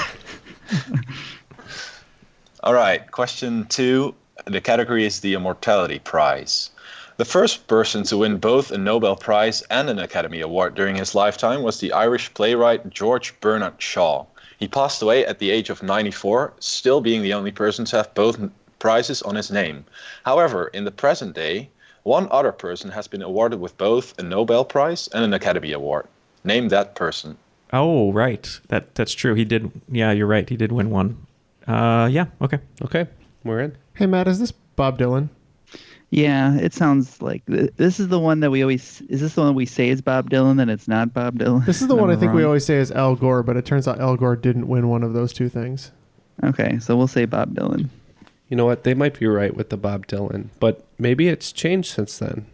J: All right, question 2. The category is the Immortality Prize. The first person to win both a Nobel Prize and an Academy Award during his lifetime was the Irish playwright George Bernard Shaw. He passed away at the age of 94, still being the only person to have both prizes on his name. However, in the present day, one other person has been awarded with both a Nobel Prize and an Academy Award. Name that person.
F: Oh, right. That's true. He did. Yeah, you're right. He did win one. Yeah. Okay.
I: Okay. We're in.
H: Hey, Matt, is this Bob Dylan?
G: Yeah, it sounds like this is the one that we always. Is this the one we say is Bob Dylan? Then it's not Bob Dylan.
H: This is the one I think we always say is Al Gore, but it turns out Al Gore didn't win one of those two things.
G: Okay, so we'll say Bob Dylan.
I: You know what? They might be right with the Bob Dylan, but maybe it's changed since then.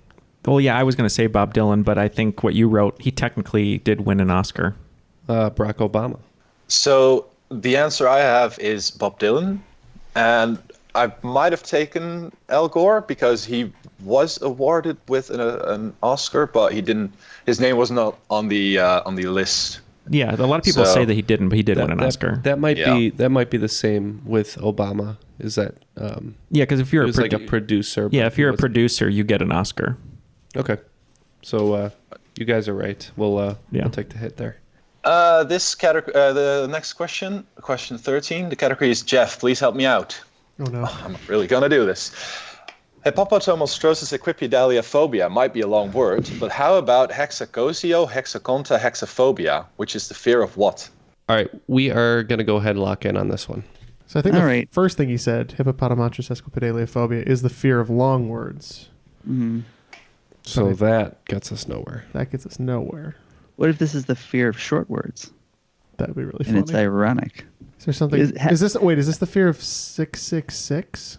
F: Well, yeah, I was going to say Bob Dylan, but I think what you wrote, he technically did win an Oscar.
I: Barack Obama.
J: So the answer I have is Bob Dylan, and I might have taken Al Gore because he was awarded with an Oscar, but he didn't. His name was not on the list.
F: Yeah, a lot of people say that he didn't, but he did win an Oscar.
I: That might be the same with Obama. Is that?
F: Yeah, because if you're
I: like a producer.
F: Yeah, if you're a producer, you get an Oscar.
I: Okay, so you guys are right. We'll take the hit there.
J: This category, the next question 13. The category is Jeff. Please help me out.
H: Oh no!
J: I'm really gonna do this. Hepatotomostrosis equipedaliophobia might be a long word, but how about hexacosio, hexaconta, hexaphobia, which is the fear of what?
I: All right, we are going to go ahead and lock in on this one.
H: So I think the first thing he said, hippopotamonstrous esquipedaliophobia, is the fear of long words.
G: Mm-hmm.
I: So that gets us nowhere.
H: That gets us nowhere.
G: What if this is the fear of short words?
H: That would be really
G: and
H: funny.
G: It's ironic.
H: Is there something? Is this the fear of 666?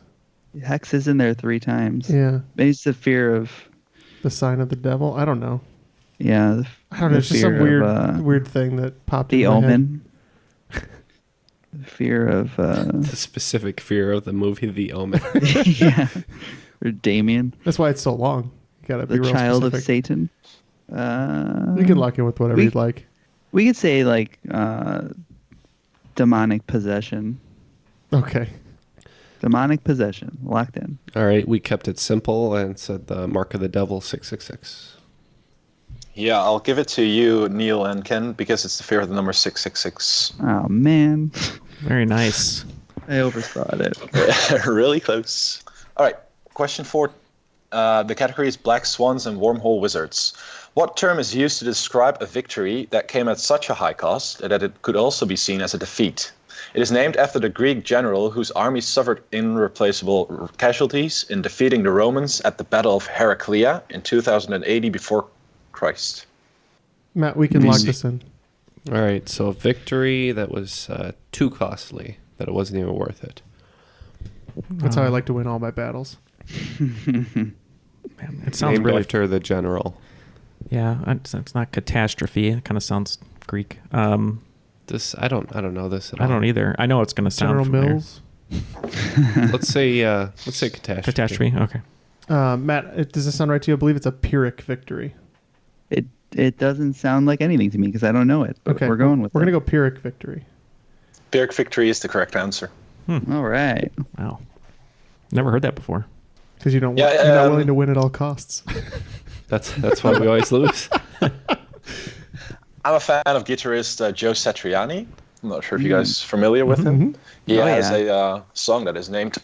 G: Hex is in there 3 times.
H: Yeah.
G: Maybe it's the fear of
H: the sign of the devil. I don't know.
G: Yeah.
H: I don't know. It's just some weird thing that popped in my
G: omen. The fear of
I: the specific fear of the movie The Omen.
G: Yeah. Or Damien.
H: That's why it's so long. You gotta be
G: the
H: real
G: child
H: specific.
G: of Satan.
H: We can lock in with whatever you'd like.
G: We could say like demonic possession.
H: Okay.
G: Demonic possession. Locked in.
I: All right, we kept it simple and said the mark of the devil 666.
J: Yeah, I'll give it to you, Neal and Ken, because it's the fear of the number 666.
G: Oh, man.
F: Very nice.
G: I overthought it.
J: Really close. All right, question 4. The category is Black Swans and Wormhole Wizards. What term is used to describe a victory that came at such a high cost that it could also be seen as a defeat? It is named after the Greek general whose army suffered irreplaceable casualties in defeating the Romans at the Battle of Heraclea in 2080 before Christ.
H: Matt, we can lock this in.
I: All right, so a victory that was too costly that it wasn't even worth it.
H: That's how I like to win all my battles.
F: Man, it sounds
I: named
F: really
I: after the general.
F: Yeah, it's not catastrophe. It kind of sounds Greek.
I: This I don't know this at all.
F: I don't either. I know it's going to sound
H: General Mills.
I: Let's say catastrophe.
F: Catastrophe. Okay.
H: Matt, does this sound right to you? I believe it's a Pyrrhic victory.
G: It doesn't sound like anything to me because I don't know it. But
H: Okay,
G: we're going with
H: We're going to go Pyrrhic victory.
J: Pyrrhic victory is the correct answer.
G: All right.
F: Wow. Never heard that before.
H: Because you're not willing to win at all costs.
I: That's why we always lose.
J: I'm a fan of guitarist Joe Satriani. I'm not sure if you guys are familiar with him. He has a song that is named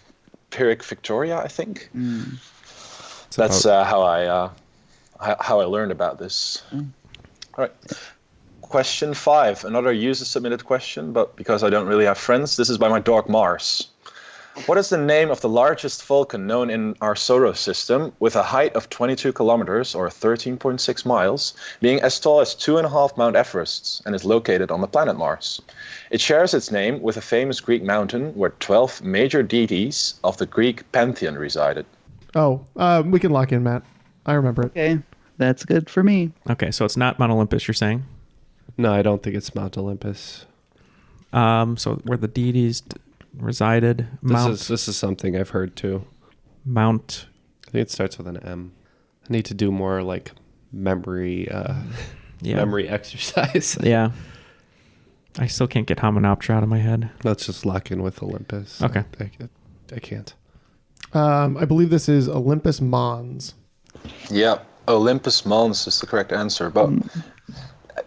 J: Pyrrhic Victoria, I think. That's how I learned about this. All right. Question 5, another user-submitted question, but because I don't really have friends, this is by my dog Mars. What is the name of the largest volcano known in our solar system with a height of 22 kilometers or 13.6 miles, being as tall as 2.5 Mount Everests and is located on the planet Mars? It shares its name with a famous Greek mountain where 12 major deities of the Greek pantheon resided.
H: Oh, we can lock in, Matt. I remember it.
G: Okay, that's good for me.
F: Okay, so it's not Mount Olympus, you're saying?
I: No, I don't think it's Mount Olympus.
F: So where the deities resided.
I: This is something I've heard too.
F: Mount.
I: I think it starts with an M. I need to do more like memory exercise.
F: Yeah. I still can't get Hominoptera out of my head.
I: Let's just lock in with Olympus.
F: Okay.
I: I can't.
H: I believe this is Olympus Mons.
J: Yeah, Olympus Mons is the correct answer, but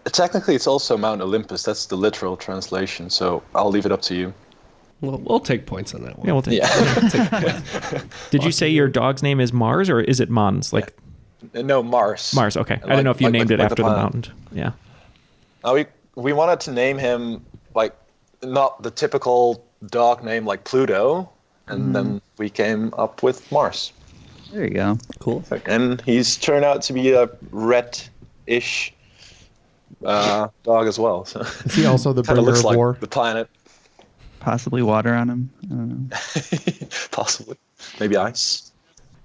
J: technically it's also Mount Olympus. That's the literal translation, so I'll leave it up to you.
I: Well, we'll take points on that one.
F: Yeah, we'll take points. Did you say your dog's name is Mars or is it Mons? Like,
J: no, Mars.
F: Mars, okay. I don't know if you named it after the mountain. Yeah.
J: We wanted to name him like not the typical dog name like Pluto, and then we came up with Mars.
G: There you go.
J: Cool. And he's turned out to be a red-ish dog as well. So
H: is he also the bringer
J: looks
H: of
J: like
H: war?
J: The planet.
G: Possibly water on him. I don't know.
J: Possibly. Maybe ice.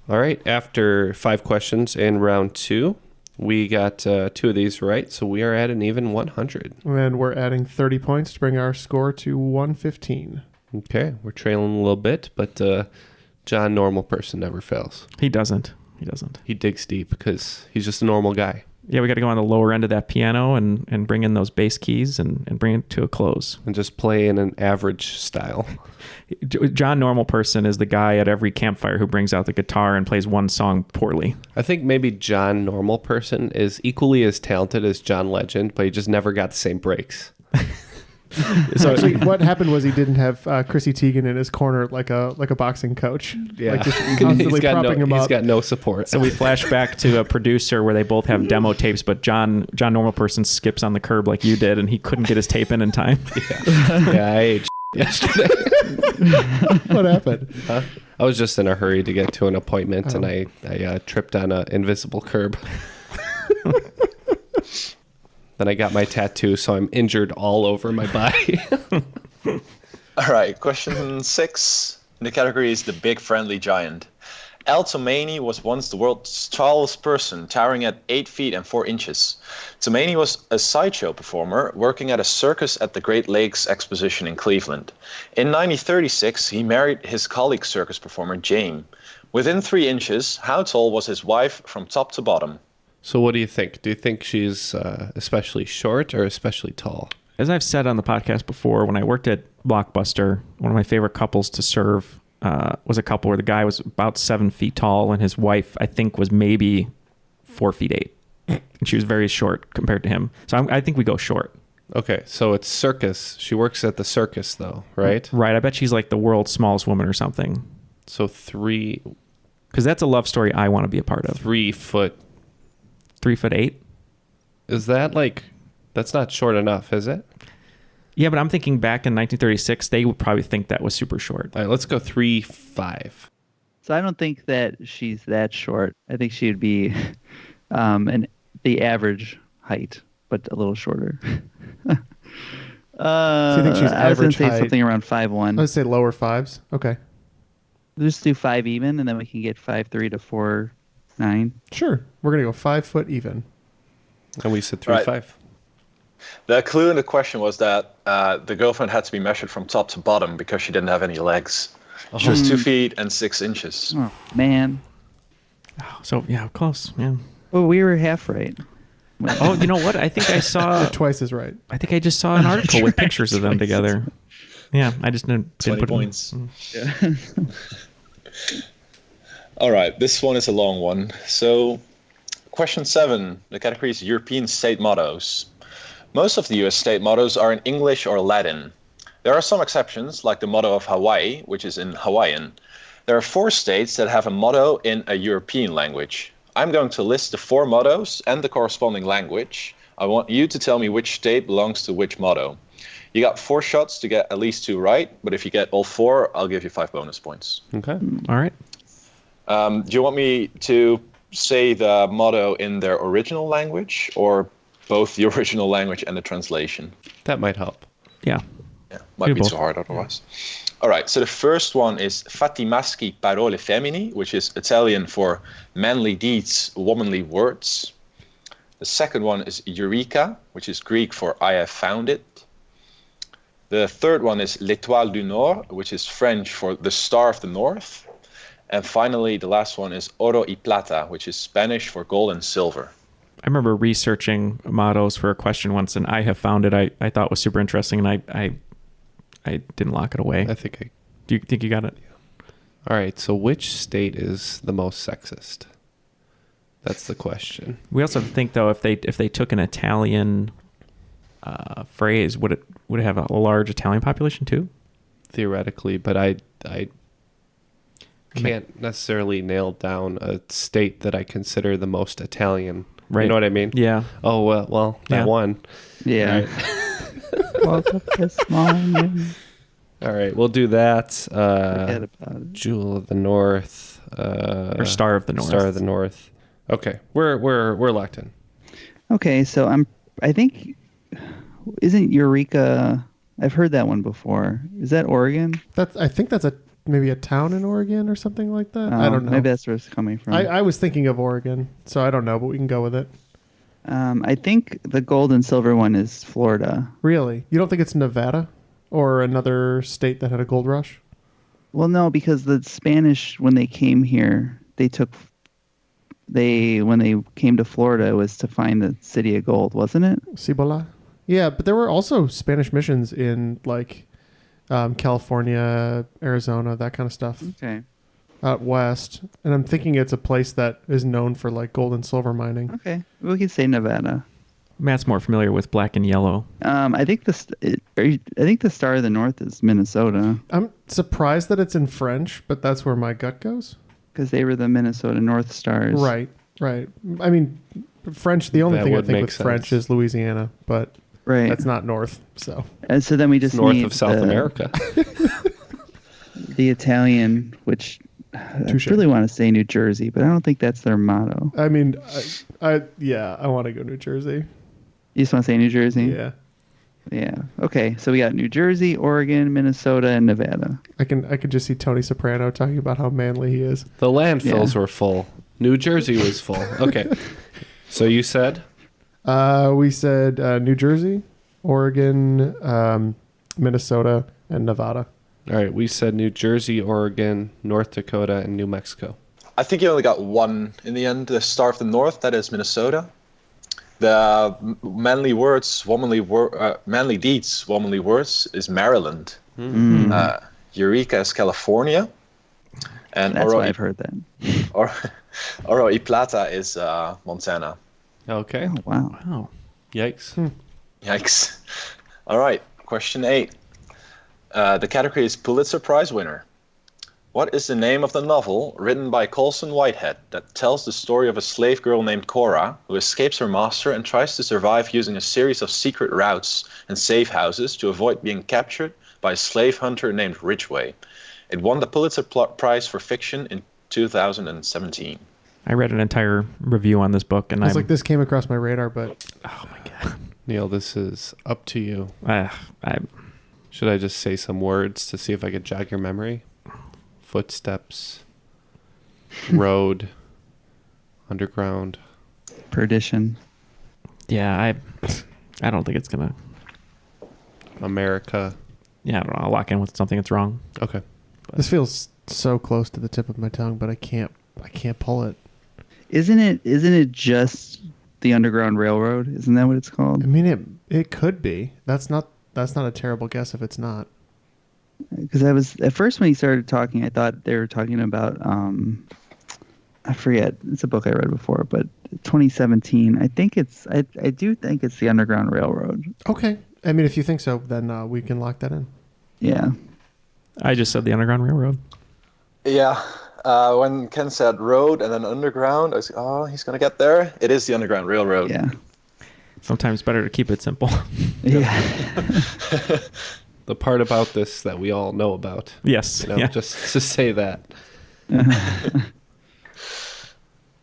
I: All right. After 5 questions in round 2, we got 2 of these right, so we are at an even 100.
H: And we're adding 30 points to bring our score to 115.
I: Okay. We're trailing a little bit, but John, normal person, never fails.
F: He doesn't.
I: He digs deep because he's just a normal guy.
F: Yeah, we got to go on the lower end of that piano and bring in those bass keys and bring it to a close.
I: And just play in an average style.
F: John Normal Person is the guy at every campfire who brings out the guitar and plays one song poorly.
I: I think maybe John Normal Person is equally as talented as John Legend, but he just never got the same breaks.
H: So actually, what happened was he didn't have Chrissy Teigen in his corner like a boxing coach.
I: Yeah,
H: like just constantly propping him up.
I: He's got no support.
F: So we flash back to a producer where they both have demo tapes, but John Normalperson skips on the curb like you did, and he couldn't get his tape in time.
I: Yeah, I ate yesterday.
H: What happened?
I: Huh? I was just in a hurry to get to an appointment, and I tripped on an invisible curb. Then I got my tattoo, so I'm injured all over my body.
J: All right, question 6. The category is the big friendly giant. Al Tomaini was once the world's tallest person, towering at 8 feet and 4 inches. Tomaini was a sideshow performer working at a circus at the Great Lakes Exposition in Cleveland. In 1936, he married his colleague circus performer Jane. Within 3 inches, how tall was his wife from top to bottom?
I: So what do you think? Do you think she's especially short or especially tall?
F: As I've said on the podcast before, when I worked at Blockbuster, one of my favorite couples to serve was a couple where the guy was about 7 feet tall and his wife, I think, was maybe 4 feet 8. And she was very short compared to him. So I think we go short.
I: Okay, so it's circus. She works at the circus, though, right?
F: Right. I bet she's like the world's smallest woman or something.
I: So 3...
F: Because that's a love story I want to be a part of.
I: 3 foot...
F: 3 foot 8?
I: Is that like... That's not short enough, is it?
F: Yeah, but I'm thinking back in 1936, they would probably think that was super short.
I: All right, let's go 3'5".
G: So I don't think that she's that short. I think she would be the average height, but a little shorter.
H: So you think she's
G: I was going
H: average
G: to say
H: height?
G: something around 5'1".
H: I would say lower 5s. Okay.
G: Just do 5 even, and then we can get 5'3" to 4'9".
H: Sure. We're going to go 5 foot even.
I: And we said 3'5".
J: Right. The clue in the question was that the girlfriend had to be measured from top to bottom because she didn't have any legs. She was 2 feet and 6 inches.
G: Oh, man.
F: So, yeah, close. Yeah.
G: Well, we were half right.
F: Oh, you know what? I think I saw...
H: Twice as right.
F: I think I just saw an article with pictures of them together. Yeah, I just didn't
J: 20
F: put
J: points.
G: Yeah.
J: All right, this one is a long one. So, question 7. The category is European state mottos. Most of the US state mottos are in English or Latin. There are some exceptions, like the motto of Hawaii, which is in Hawaiian. There are 4 states that have a motto in a European language. I'm going to list the 4 mottos and the corresponding language. I want you to tell me which state belongs to which motto. You got 4 shots to get at least 2 right, but if you get all 4, I'll give you 5 bonus points.
I: Okay.
F: All right.
J: Do you want me to say the motto in their original language, or both the original language and the translation?
I: That might help.
F: Yeah.
J: Might
F: Do
J: be
F: both.
J: too hard otherwise. All right, so the first one is Fatimaschi parole femmini, which is Italian for manly deeds, womanly words. The second one is Eureka, which is Greek for I have found it. The third one is L'Étoile du Nord, which is French for the Star of the North. And finally, the last one is Oro y Plata, which is Spanish for gold and silver.
F: I remember researching mottos for a question once, and I have found it. I thought was super interesting, and I didn't lock it away.
I: I think
F: Do you think you got it?
I: All right, so which state is the most sexist? That's the question.
F: We also have to think, though, if they took an Italian phrase, would it have a large Italian population too?
I: Theoretically, but I can't necessarily nail down a state that I consider the most Italian.
F: Right.
I: You know what I mean?
F: Yeah.
I: Oh, well, that
F: Yeah.
I: one.
G: Yeah. Woke up this morning.
I: All right, we'll do that.
G: Forget about it.
I: Jewel of the North.
F: Or Star of the North.
I: Star of the North. Okay, we're locked in.
G: Okay, so I think, isn't Eureka? I've heard that one before. Is that Oregon?
H: I think that's maybe a town in Oregon or something like that. I don't know.
G: Maybe that's where it's coming from.
H: I was thinking of Oregon, so I don't know, but we can go with it.
G: I think the gold and silver one is Florida.
H: Really? You don't think it's Nevada or another state that had a gold rush?
G: Well, no, because the Spanish, when they came here, when they came to Florida, it was to find the city of gold, wasn't it?
H: Cibola? Yeah, but there were also Spanish missions in like California, Arizona, that kind of stuff.
G: Okay.
H: Out west. And I'm thinking it's a place that is known for like gold and silver mining.
G: Okay. We could say Nevada.
F: Matt's more familiar with black and yellow.
G: I think the Star of the North is Minnesota
H: I'm surprised that it's in French, but that's where my gut goes.
G: because they were the Minnesota North Stars.
H: Right. I mean, French, the only
I: That
H: thing I
I: would
H: think
I: make
H: with
I: sense.
H: French is Louisiana, but
G: Right.
H: that's not north, so.
G: And so then we just
I: North
G: need
I: of South America.
G: the Italian, which
H: Touche.
G: I really want to say New Jersey, but I don't think that's their motto.
H: I mean, I want to go New Jersey.
G: You just want to say New Jersey?
H: Yeah.
G: Yeah. Okay. So we got New Jersey, Oregon, Minnesota, and Nevada.
H: I can just see Tony Soprano talking about how manly he is.
I: The landfills were full. New Jersey was full. Okay. So you said?
H: We said New Jersey, Oregon, Minnesota, and Nevada.
I: All right. We said New Jersey, Oregon, North Dakota, and New Mexico.
J: I think you only got one in the end. The Star of the North, that is Minnesota. The manly deeds, womanly words is Maryland. Eureka is California. And
G: That's why I've heard that.
J: Oro y Plata is Montana.
I: Okay.
G: Oh, wow.
F: Wow.
I: Yikes.
J: Yikes. All right, question 8. The category is Pulitzer Prize winner. What is the name of the novel written by Colson Whitehead that tells the story of a slave girl named Cora who escapes her master and tries to survive using a series of secret routes and safe houses to avoid being captured by a slave hunter named Ridgway? It won the Pulitzer Prize for fiction in 2017.
F: I read an entire review on this book, and
H: I was like, this came across my radar, but
F: oh my god,
I: Neal, this is up to you.
F: I
I: Should I just say some words to see if I could jog your memory? Footsteps, road, underground.
G: Perdition.
F: Yeah, I don't think it's gonna.
I: America.
F: Yeah, I don't know. I'll lock in with something that's wrong.
I: Okay.
H: this feels so close to the tip of my tongue, but I can't pull it.
G: Isn't it just the Underground Railroad? Isn't that what it's called?
H: I mean, it could be. That's not a terrible guess if it's not.
G: Because I was at first when he started talking, I thought they were talking about I forget. It's a book I read before, but 2017. I do think it's the Underground Railroad.
H: Okay. I mean, if you think so, then we can lock that in.
G: Yeah.
F: I just said the Underground Railroad.
J: Yeah. When Ken said road and then underground, I was like, oh, he's going to get there. It is the Underground Railroad.
G: Yeah.
F: Sometimes better to keep it simple.
G: Yeah.
I: The part about this that we all know about.
F: Yes. Yeah.
I: Just to say that.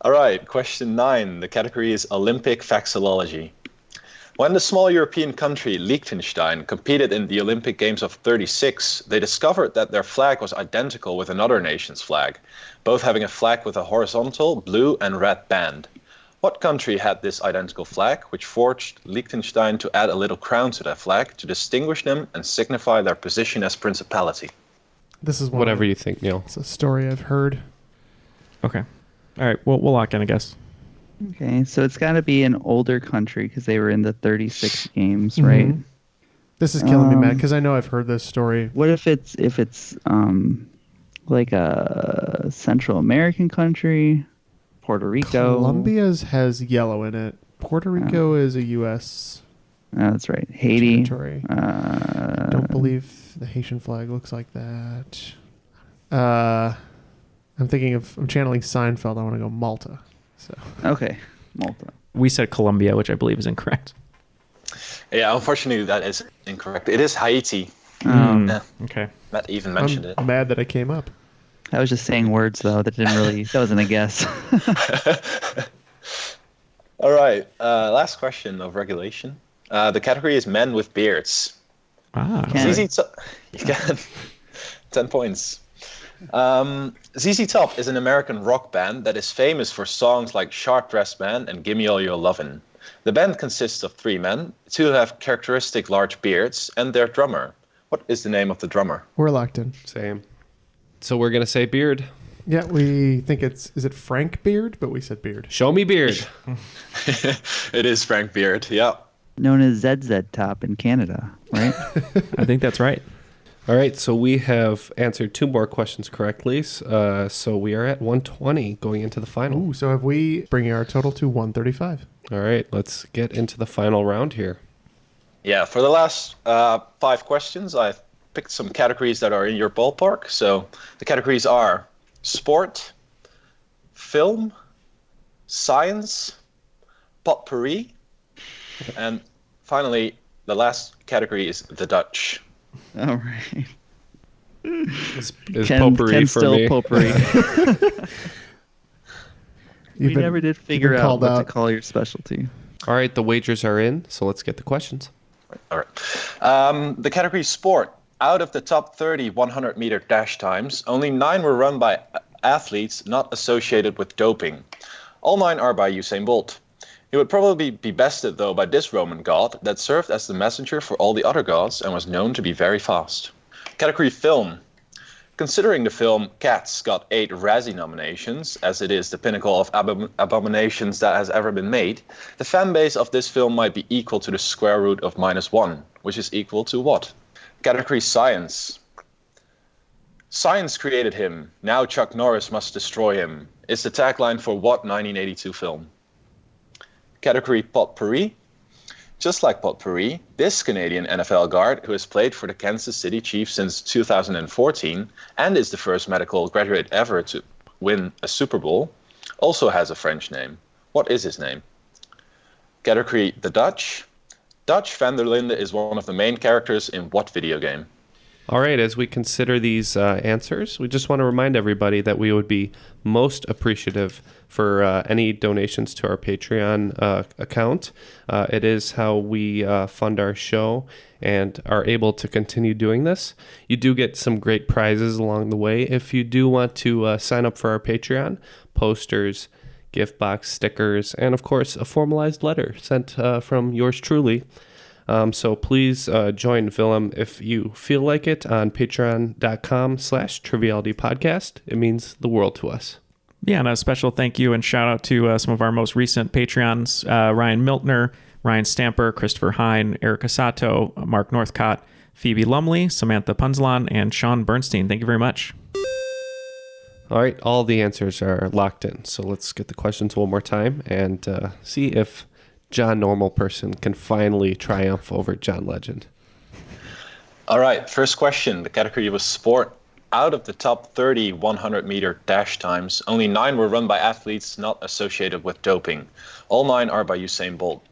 J: All right, question 9. The category is Olympic Vexillology. When the small European country Liechtenstein competed in the Olympic Games of 36, they discovered that their flag was identical with another nation's flag, both having a flag with a horizontal blue and red band. What country had this identical flag, which forced Liechtenstein to add a little crown to their flag to distinguish them and signify their position as principality?
H: This is
I: whatever you think, Neal.
H: It's a story I've heard.
F: Okay. All right. We'll lock in, I guess.
G: Okay, so it's got to be an older country because they were in the 36 games, right?
H: Mm-hmm. This is killing me, Matt, because I know I've heard this story.
G: What if it's like a Central American country, Puerto Rico?
H: Colombia's has yellow in it. Puerto Rico is a U.S.
G: That's right. Haiti.
H: territory. I don't believe the Haitian flag looks like that. I'm channeling Seinfeld. I want to go Malta. So
G: Okay, Malta.
F: We said Colombia, which I believe is incorrect.
J: Yeah, unfortunately, that is incorrect. It is Haiti.
G: Yeah.
F: Okay.
J: Matt even mentioned
H: I'm
J: it.
H: mad that I came up.
G: I was just saying words though. That wasn't a guess.
J: All right, last question of regulation. The category is men with beards. ZZ Top. You can. 10 points. ZZ Top is an American rock band that is famous for songs like Sharp Dressed Man and Gimme All Your Lovin'. The band consists of 3 men, 2 have characteristic large beards, and their drummer. What is the name of the drummer?
H: We're locked in.
I: Same. So we're going to say Beard.
H: Yeah, we think is it Frank Beard? But we said Beard.
I: Show me Beard.
J: It is Frank Beard, yeah.
G: Known as ZZ Top in Canada, right?
F: I think that's right.
I: All right, so we have answered 2 more questions correctly. So we are at 120 going into the final.
H: Ooh, so have we bringing our total to 135?
I: All right, let's get into the final round here.
J: Yeah, for the last 5 questions, I've picked some categories that are in your ballpark. So the categories are sport, film, science, potpourri, and finally, the last category is the Dutch.
G: All right.
I: It's potpourri for
G: still
I: me.
G: Potpourri. We
H: been-
G: never did
H: you've
G: figure
H: been
G: out
H: called
G: what
H: out.
G: to call your specialty.
I: All right, the wagers are in, so let's get the questions.
J: All right. The category sport. Out of the top 30 100-meter dash times, only 9 were run by athletes not associated with doping. All 9 are by Usain Bolt. He would probably be bested, though, by this Roman god that served as the messenger for all the other gods and was known to be very fast. Category film. Considering the film Cats got 8 Razzie nominations, as it is the pinnacle of abominations that has ever been made, the fan base of this film might be equal to the square root of -1, which is equal to what? Category science. Science created him. Now Chuck Norris must destroy him. Is the tagline for what 1982 film? Category potpourri. Just like potpourri, this Canadian NFL guard, who has played for the Kansas City Chiefs since 2014 and is the first medical graduate ever to win a Super Bowl, also has a French name. What is his name? Category the Dutch. Dutch van der Linde is one of the main characters in what video game?
I: All right, as we consider these answers, we just want to remind everybody that we would be most appreciative for any donations to our Patreon account. It is how we fund our show and are able to continue doing this. You do get some great prizes along the way. If you do want to sign up for our Patreon, posters, gift box, stickers, and of course, a formalized letter sent from yours truly. So please join Willem if you feel like it on patreon.com/Triviality Podcast. It means the world to us.
F: Yeah, and a special thank you and shout out to some of our most recent Patreons, Ryan Miltner, Ryan Stamper, Christopher Hine, Erica Sato, Mark Northcott, Phoebe Lumley, Samantha Punzlan, and Sean Bernstein. Thank you very much.
I: All right, all the answers are locked in. So let's get the questions one more time and see if John Normalperson can finally triumph over John Legend.
J: All right, first question. The category was sport. Out of the top 30 100-meter dash times, only 9 were run by athletes not associated with doping. All 9 are by Usain Bolt.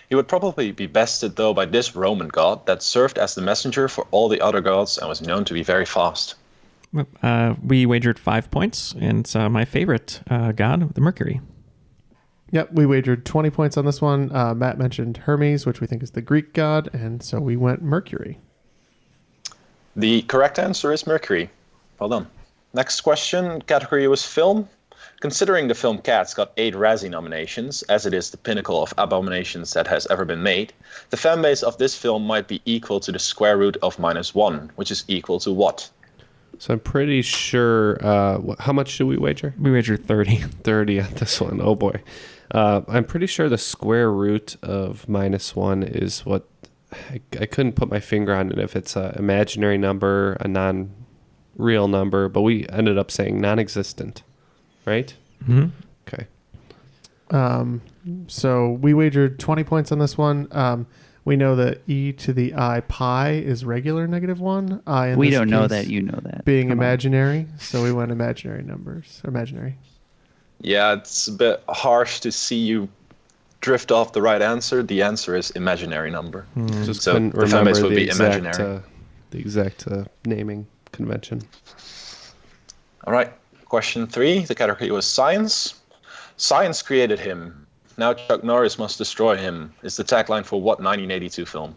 J: He would probably be bested, though, by this Roman god that served as the messenger for all the other gods and was known to be very fast.
F: We wagered 5 points, and it's my favorite god, the Mercury.
H: Yep, we wagered 20 points on this one. Matt mentioned Hermes, which we think is the Greek god, and so we went Mercury.
J: The correct answer is Mercury. Well done. Next question, category was film. Considering the film Cats got 8 Razzie nominations, as it is the pinnacle of abominations that has ever been made, the fan base of this film might be equal to the square root of -1, which is equal to what?
I: So I'm pretty sure, how much should we wager?
F: We wagered 30.
I: 30 on this one. Oh boy. I'm pretty sure the square root of -1 is what, I couldn't put my finger on it if it's an imaginary number, a non-real number, but we ended up saying non-existent, right?
F: Mm-hmm.
I: Okay.
H: So we wagered 20 points on this one. We know that e to the I pi is regular -1. I in
G: We
H: this
G: don't know
H: case
G: that. You know that.
H: being
G: Come on.
H: imaginary, so we went imaginary numbers. Imaginary.
J: Yeah, it's a bit harsh to see you drift off the right answer. The answer is imaginary number.
I: Just
J: So
I: couldn't
J: the fan
I: remember
J: base would
I: the
J: be
I: exact,
J: imaginary.
I: the exact naming convention.
J: All right, question 3. The category was science. Science created him. Now Chuck Norris must destroy him is the tagline for what 1982 film?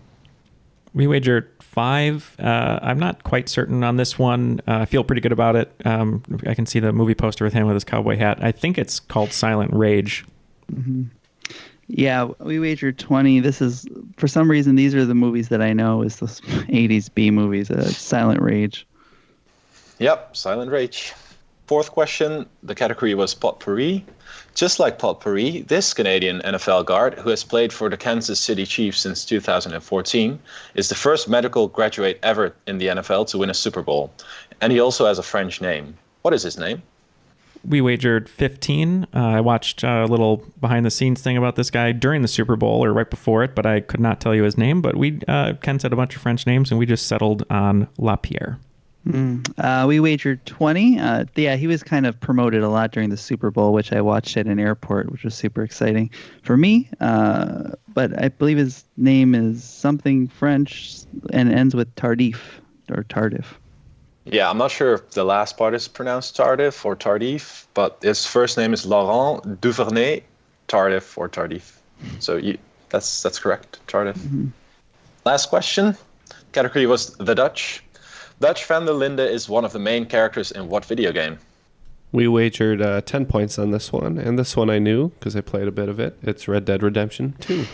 F: We wagered 5. I'm not quite certain on this one. I feel pretty good about it. I can see the movie poster with him with his cowboy hat. I think it's called Silent Rage.
G: Mm-hmm. Yeah, we wagered 20. This is, for some reason, these are the movies that I know is those 80s B movies, Silent Rage.
J: Yep, Silent Rage. Fourth question, the category was potpourri. Just like potpourri, this Canadian NFL guard, who has played for the Kansas City Chiefs since 2014, is the first medical graduate ever in the NFL to win a Super Bowl. And he also has a French name. What is his name?
F: We wagered 15. I watched a little behind-the-scenes thing about this guy during the Super Bowl or right before it, but I could not tell you his name. But Ken said a bunch of French names, and we just settled on Lapierre.
G: We wagered 20. He was kind of promoted a lot during the Super Bowl, which I watched at an airport, which was super exciting for me. But I believe his name is something French and ends with Tardif or Tardif.
J: Yeah, I'm not sure if the last part is pronounced Tardif or Tardif, but his first name is Laurent Duvernay, Tardif or Tardif. So that's correct, Tardif. Mm-hmm. Last question. Category was the Dutch. Dutch van der Linde is one of the main characters in what video game?
I: We wagered 10 points on this one, and this one I knew because I played a bit of it. It's Red Dead Redemption 2.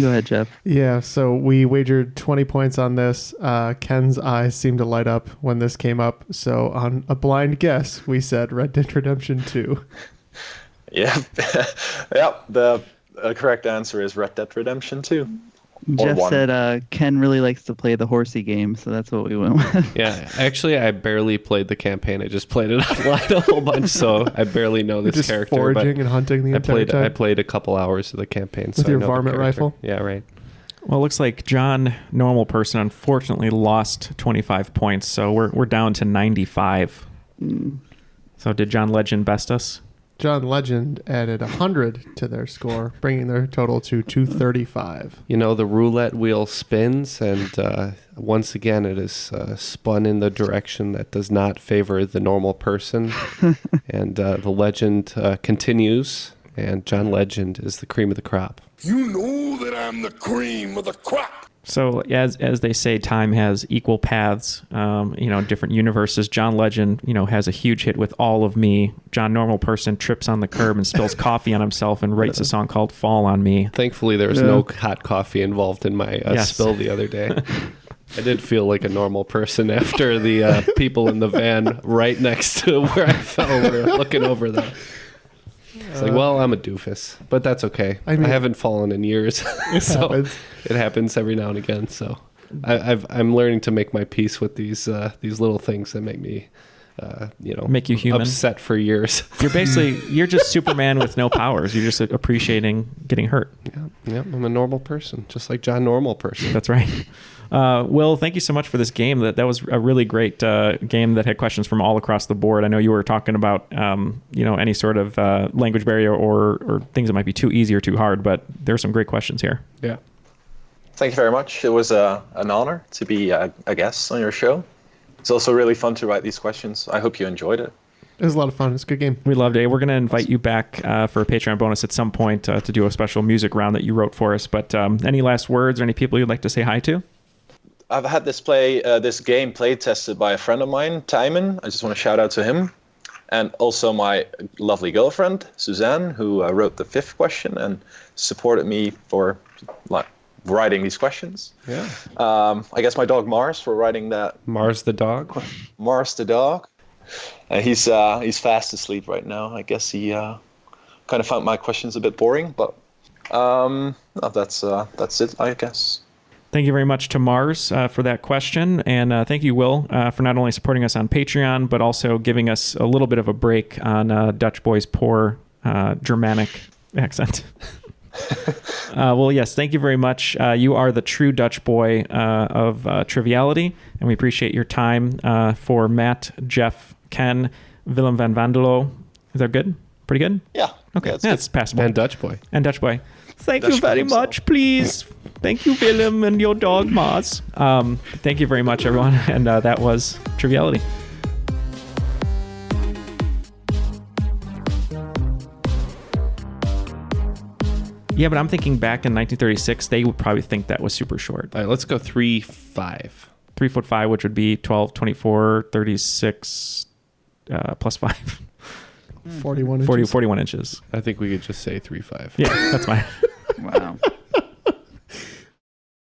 G: Go ahead, Jeff.
H: Yeah, so we wagered 20 points on this. Ken's eyes seemed to light up when this came up. So on a blind guess, we said Red Dead Redemption 2.
J: Yeah, the correct answer is Red Dead Redemption 2.
G: Jeff said Ken really likes to play the horsey game, so that's what we went with.
I: Yeah, actually, I barely played the campaign. I just played it offline a whole bunch, so I barely know this
H: just
I: character.
H: Foraging and hunting the entire time?
I: I played a couple hours of the campaign.
H: With your varmint rifle?
I: Yeah, right.
F: Well, it looks like John, normal person, unfortunately lost 25 points, so we're down to 95. So did John Legend best us?
H: John Legend added 100 to their score, bringing their total to 235.
I: You know, the roulette wheel spins, and once again, it is spun in the direction that does not favor the normal person. And the legend continues, and John Legend is the cream of the crop.
K: You know that I'm the cream of the crop.
F: So as they say, time has equal paths, different universes. John Legend, has a huge hit with All of Me. John Normal Person trips on the curb and spills coffee on himself and writes a song called Fall on Me.
I: Thankfully, there was no hot coffee involved in my spill the other day. I did feel like a normal person after the people in the van right next to where I fell were looking over them. It's like, well, I'm a doofus, but that's okay. I haven't fallen in years, so it happens every now and again. So I'm learning to make my peace with these little things that make me,
F: make you human,
I: upset for years.
F: You're just Superman with no powers. You're just appreciating getting hurt.
I: Yeah, I'm a normal person, just like John Normal Person.
F: That's right. Will, thank you so much for this game. That was a really great game that had questions from all across the board. I know you were talking about any sort of language barrier or things that might be too easy or too hard, but there's some great questions here.
I: Yeah.
J: Thank you very much. It was an honor to be a guest on your show. It's also really fun to write these questions. I hope you enjoyed it.
H: It was a lot of fun. It's a good game.
F: We loved it. We're going to invite you back for a Patreon bonus at some point to do a special music round that you wrote for us. But any last words or any people you'd like to say hi to?
J: I've had this game play tested by a friend of mine, Timon. I just want to shout out to him. And also my lovely girlfriend, Suzanne, who wrote the 5th question and supported me for writing these questions.
I: Yeah.
J: I guess my dog Mars for writing that.
I: Mars the dog?
J: Mars the dog. And he's fast asleep right now. I guess he kind of found my questions a bit boring, but that's it, I guess.
F: Thank you very much to Mars for that question. And thank you, Will, for not only supporting us on Patreon, but also giving us a little bit of a break on Dutch Boy's poor Germanic accent. Well, yes, thank you very much. You are the true Dutch boy of Triviality, and we appreciate your time. For Matt, Jeff, Ken, Willem van Vendeloo. Is that good? Pretty good?
J: Yeah.
F: Okay, yeah, it's passable.
I: And Dutch boy.
F: Thank you very much, please. Thank you, Willem, and your dog, Mars. Thank you very much, everyone. And that was Triviality. Yeah, but I'm thinking back in 1936, they would probably think that was super short.
I: All right, let's go 3'5".
F: 3'5", which would be 12, 24, 36, plus 5.
H: 41 inches.
F: 41 inches.
I: I think we could just say 3'5".
F: Yeah, that's fine.
G: Wow.